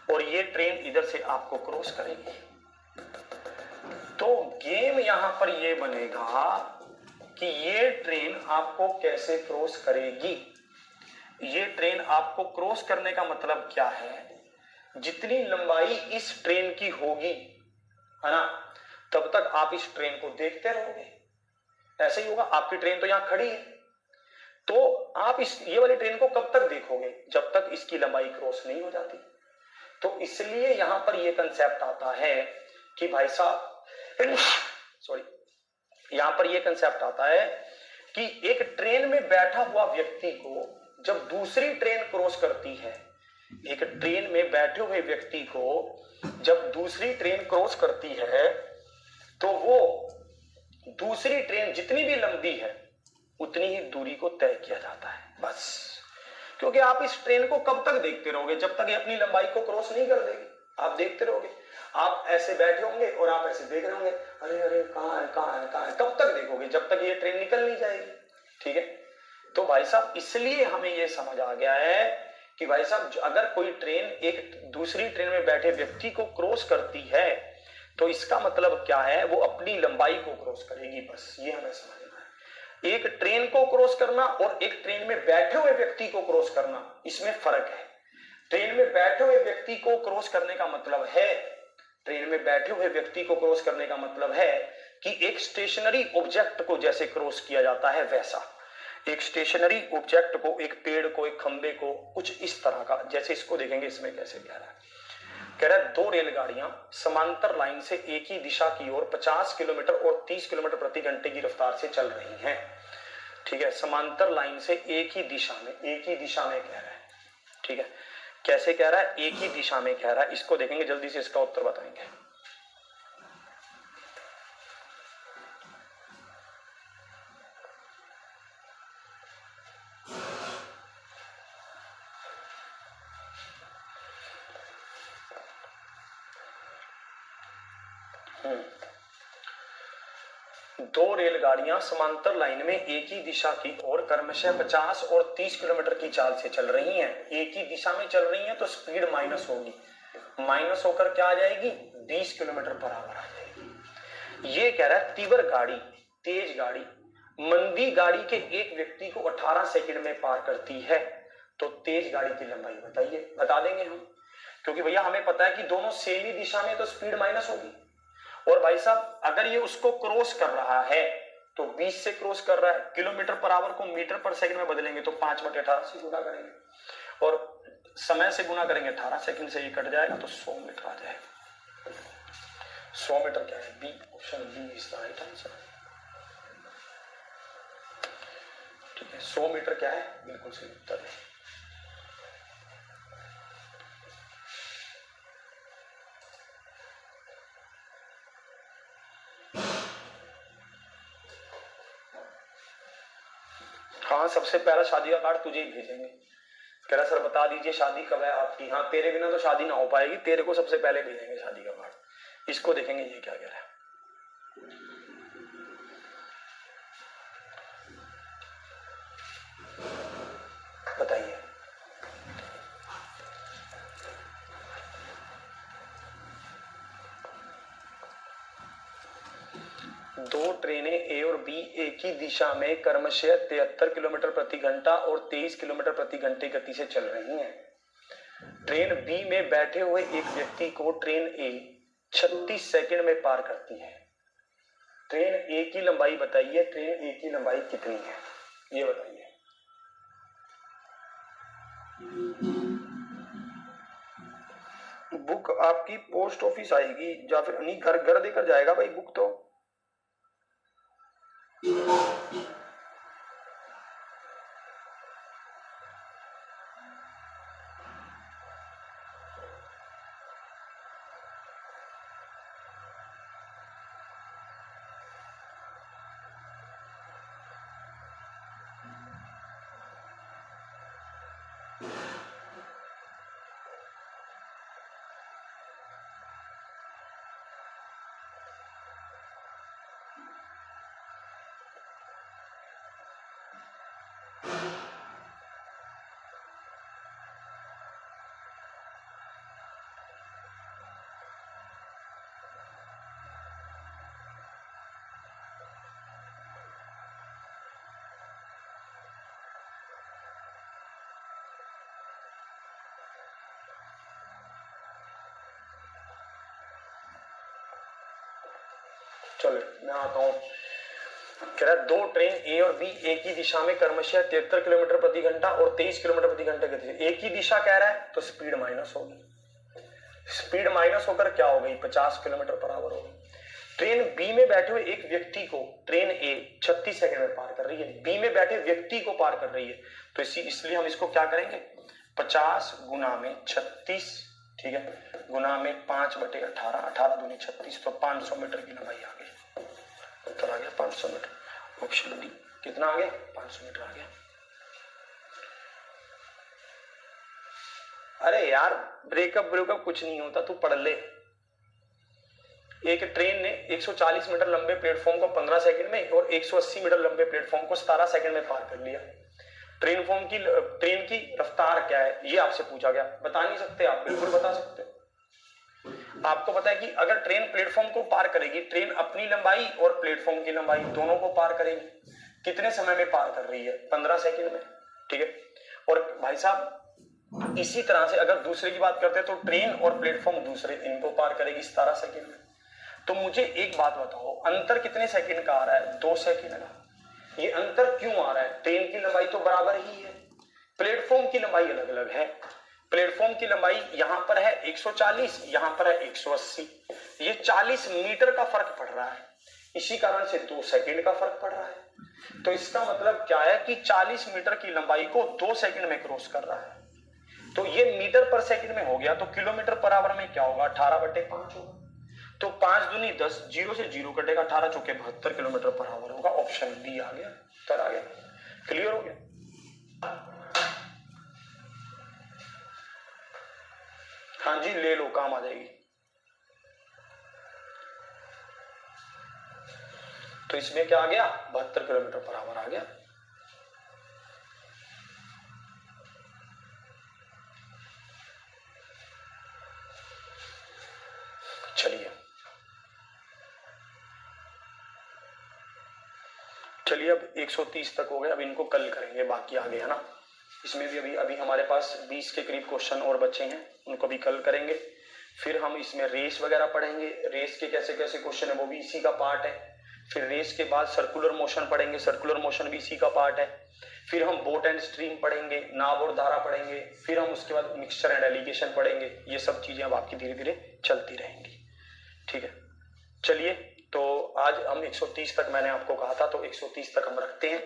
और ये ट्रेन इधर से आपको क्रॉस करेगी, तो गेम यहां पर ये बनेगा कि ये ट्रेन आपको कैसे क्रॉस करेगी। ये ट्रेन आपको क्रॉस करने का मतलब क्या है, जितनी लंबाई इस ट्रेन की होगी, है ना, तब तक आप इस ट्रेन को देखते रहोगे। ऐसे ही होगा, आपकी ट्रेन तो यहां खड़ी है, तो आप ये वाली ट्रेन को कब तक देखोगे, जब तक इसकी लंबाई क्रॉस नहीं हो जाती। तो इसलिए यहां पर यह कंसेप्ट आता है कि भाई साहब सॉरी, यहां पर यह कंसेप्ट आता है कि एक ट्रेन में बैठा हुआ व्यक्ति को जब दूसरी ट्रेन क्रॉस करती है, एक ट्रेन में बैठे हुए व्यक्ति को जब दूसरी ट्रेन क्रॉस करती है, तो वो दूसरी ट्रेन जितनी भी लंबी है उतनी ही दूरी को तय किया जाता है, बस। क्योंकि आप इस ट्रेन को कब तक देखते रहोगे, जब तक ये अपनी लंबाई को क्रॉस नहीं कर देगी, आप देखते रहोगे। आप ऐसे बैठे होंगे और आप ऐसे देख रहे होंगे, अरे अरे कहां है कहां है कहां है, कब तक देखोगे, जब तक ये ट्रेन निकल नहीं जाएगी, ठीक है। तो भाई साहब इसलिए हमें ये समझ आ गया है कि भाई साहब अगर कोई ट्रेन एक दूसरी ट्रेन में बैठे व्यक्ति को क्रॉस करती है तो इसका मतलब क्या है, वो अपनी लंबाई को क्रॉस करेगी, बस ये हमें समझना है। एक ट्रेन को क्रॉस करना और एक ट्रेन में बैठे हुए व्यक्ति को क्रॉस करना, इसमें फर्क है। ट्रेन में बैठे हुए व्यक्ति को क्रॉस करने का मतलब है, ट्रेन में बैठे हुए व्यक्ति को क्रॉस करने का मतलब है कि एक स्टेशनरी ऑब्जेक्ट को जैसे क्रॉस किया जाता है वैसा, एक स्टेशनरी ऑब्जेक्ट को, एक पेड़ को, एक खंबे को, कुछ इस तरह का। जैसे इसको देखेंगे, इसमें कैसे कह रहा है, दो रेलगाड़ियां समांतर लाइन से एक ही दिशा की ओर 50 किलोमीटर और 30 किलोमीटर प्रति घंटे की रफ्तार से चल रही हैं, ठीक है, समांतर लाइन से एक ही दिशा में कह रहा है, ठीक है। कैसे कह रहा है, एक ही दिशा में कह रहा है, इसको देखेंगे, जल्दी से इसका उत्तर बताएंगे। दो रेलगाड़ियां समांतर लाइन में एक ही दिशा की ओर क्रमशः 50 और 30 किलोमीटर की चाल से चल रही हैं। एक ही दिशा में चल रही हैं तो स्पीड माइनस होगी, माइनस होकर क्या आ जाएगी, 20 किलोमीटर पर आवर आ जाएगी। ये कह रहा है तीव्र गाड़ी, तेज गाड़ी मंदी गाड़ी के एक व्यक्ति को 18 सेकंड में पार करती है, तो तेज गाड़ी की लंबाई बताइए। बता देंगे हम, क्योंकि भैया हमें पता है कि दोनों सेम ही दिशा में तो स्पीड माइनस होगी। और भाई साहब अगर ये उसको क्रॉस कर रहा है तो 20 से क्रॉस कर रहा है, किलोमीटर पर आवर को मीटर पर सेकंड में बदलेंगे तो 5/18 से गुना करेंगे और समय से गुना करेंगे, 18 सेकंड से ये कट जाएगा तो 100 मीटर आ जाएगा। 100 मीटर क्या है, B, option B is the right answer, ठीक है। 100 मीटर क्या है, बिल्कुल सही उत्तर है। हाँ, सबसे पहला शादी का कार्ड तुझे ही भेजेंगे। कह रहा सर बता दीजिए शादी कब है आपकी। हाँ, तेरे बिना तो शादी ना हो पाएगी, तेरे को सबसे पहले भेजेंगे शादी का कार्ड। इसको देखेंगे ये क्या कह रहा है। बताइए। दो ट्रेनें ए और बी एक ही दिशा में क्रमशः 73 किलोमीटर प्रति घंटा और 23 किलोमीटर प्रति घंटे गति से चल रही हैं। ट्रेन बी में बैठे हुए एक व्यक्ति को ट्रेन ए 36 सेकंड में पार करती है। ट्रेन ए की लंबाई बताइए, ट्रेन ए की लंबाई कितनी है ये बताइए। बुक आपकी पोस्ट ऑफिस आएगी या फिर नहीं, घर घर देकर जाएगा भाई बुक तो। चलो मैं आता हूं। कह रहा है दो ट्रेन ए और बी एक ही दिशा में क्रमशः 73 किलोमीटर प्रति घंटा और 23 किलोमीटर प्रति घंटे गति से। एक ही दिशा कह रहा है तो स्पीड माइनस होगी। स्पीड माइनस होकर क्या हो गई, 50 किलोमीटर पर आवर होगी। ट्रेन बी में बैठे हुए एक व्यक्ति को ट्रेन ए 36 सेकंड में पार कर रही है। बी में बैठे व्यक्ति को पार कर रही है तो इसलिए हम इसको क्या करेंगे, 50 गुना में 36, ठीक है, गुना में 5/18, 18 दूनी 36, तो 500 मीटर की लंबाई आ गई। उत्तर आ गया 500 मीटर। ऑप्शन डी कितना आ गया, 500 मीटर आ गया। अरे यार ब्रेकअप कुछ नहीं होता, तू पढ़ ले। एक ट्रेन ने 140 मीटर लंबे प्लेटफॉर्म को 15 सेकंड में और 180 मीटर लंबे प्लेटफॉर्म को 17 सेकंड में पार कर लिया। ट्रेन की रफ्तार क्या है ये आपसे पूछा गया, बता नहीं सकते आप? बिल्कुल बता सकते। आपको पता है कि अगर ट्रेन प्लेटफॉर्म को पार करेगी, ट्रेन अपनी लंबाई और प्लेटफॉर्म की लंबाई दोनों को पार करेगी। कितने समय में पार कर रही है, 15 सेकंड में, ठीक है। और भाई साहब इसी तरह से अगर दूसरे की बात करते हैं तो ट्रेन और प्लेटफॉर्म दूसरे इनको पार करेगी 17 सेकंड में। तो मुझे एक बात बताओ, अंतर कितने सेकंड का आ रहा है, 2 सेकंड का। ये अंतर क्यों आ रहा है? ट्रेन की लंबाई तो बराबर ही है, प्लेटफॉर्म की लंबाई अलग अलग है। प्लेटफॉर्म की लंबाई यहां पर है 140, यहां पर है 180, ये 40 मीटर का फर्क पड़ रहा है। इसी कारण से 2 सेकंड का फर्क पड़ रहा है। तो इसका मतलब क्या है कि 40 मीटर की लंबाई को 2 सेकंड में क्रॉस कर रहा है। तो ये मीटर पर सेकंड में हो गया, तो किलोमीटर पर आवर में क्या होगा, 18/5 होगा। तो 5 दूनी 10, 0 से 0 कटेगा 18, चौके 72 किलोमीटर पर आवर होगा। ऑप्शन डी आ गया, उत्तर आ गया। क्लियर हो गया? हाँ जी ले लो, काम आ जाएगी। तो इसमें क्या आ गया, 72 किलोमीटर पर आवर आ गया। चलिए अब 130 तक हो गए, अब इनको कल करेंगे, बाकी आगे है ना। इसमें भी अभी हमारे पास 20 के करीब क्वेश्चन और बचे हैं, उनको भी कल करेंगे। फिर हम इसमें रेस वगैरह पढ़ेंगे, रेस के कैसे कैसे क्वेश्चन है वो भी इसी का पार्ट है। फिर रेस के बाद सर्कुलर मोशन पढ़ेंगे, सर्कुलर मोशन भी इसी का पार्ट है। फिर हम बोट एंड स्ट्रीम पढ़ेंगे, नाव और धारा पढ़ेंगे। फिर हम उसके बाद मिक्सचर एंड एलिगेशन पढ़ेंगे। ये सब चीजें अब आपकी धीरे धीरे चलती रहेंगी, ठीक है। चलिए तो आज हम 130 तक मैंने आपको कहा था, तो 130 तक हम रखते हैं।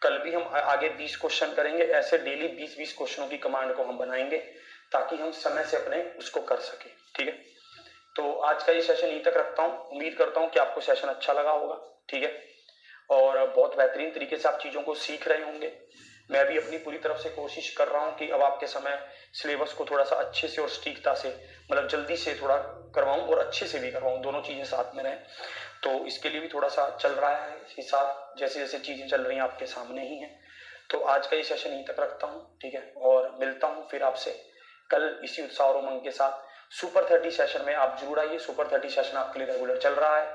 कल भी हम आगे 20 क्वेश्चन करेंगे। ऐसे डेली 20-20 क्वेश्चनों की कमांड को हम बनाएंगे ताकि हम समय से अपने उसको कर सके, ठीक है। तो आज का ये सेशन यहीं तक रखता हूँ। उम्मीद करता हूँ कि आपको सेशन अच्छा लगा होगा, ठीक है, और बहुत बेहतरीन तरीके से आप चीजों को सीख रहे होंगे। मैं भी अपनी पूरी तरफ से कोशिश कर रहा हूँ कि अब आपके समय सिलेबस को थोड़ा सा अच्छे से और सटीकता से, मतलब जल्दी से थोड़ा करवाऊं और अच्छे से भी करवाऊं, दोनों चीजें साथ में रहें। तो इसके लिए भी थोड़ा सा चल रहा है हिसाब, जैसे जैसे चीजें चल रही हैं आपके सामने ही हैं। तो आज का ये सेशन यहीं तक रखता हूँ, ठीक है, और मिलता हूँ फिर आपसे कल इसी उत्साह और उमंग के साथ। सुपर 30 सेशन में आप जरूर आइए। सुपर 30 सेशन आपके लिए रेगुलर चल रहा है।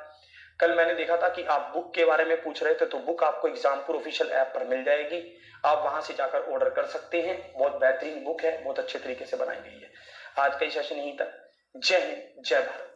कल मैंने देखा था कि आप बुक के बारे में पूछ रहे थे, तो बुक आपको एग्जामपुर ऑफिशियल ऐप पर मिल जाएगी। आप वहां से जाकर ऑर्डर कर सकते हैं। बहुत बेहतरीन बुक है, बहुत अच्छे तरीके से बनाई गई है। आज का ये सेशन यहीं तक। जय हिंद, जय भारत।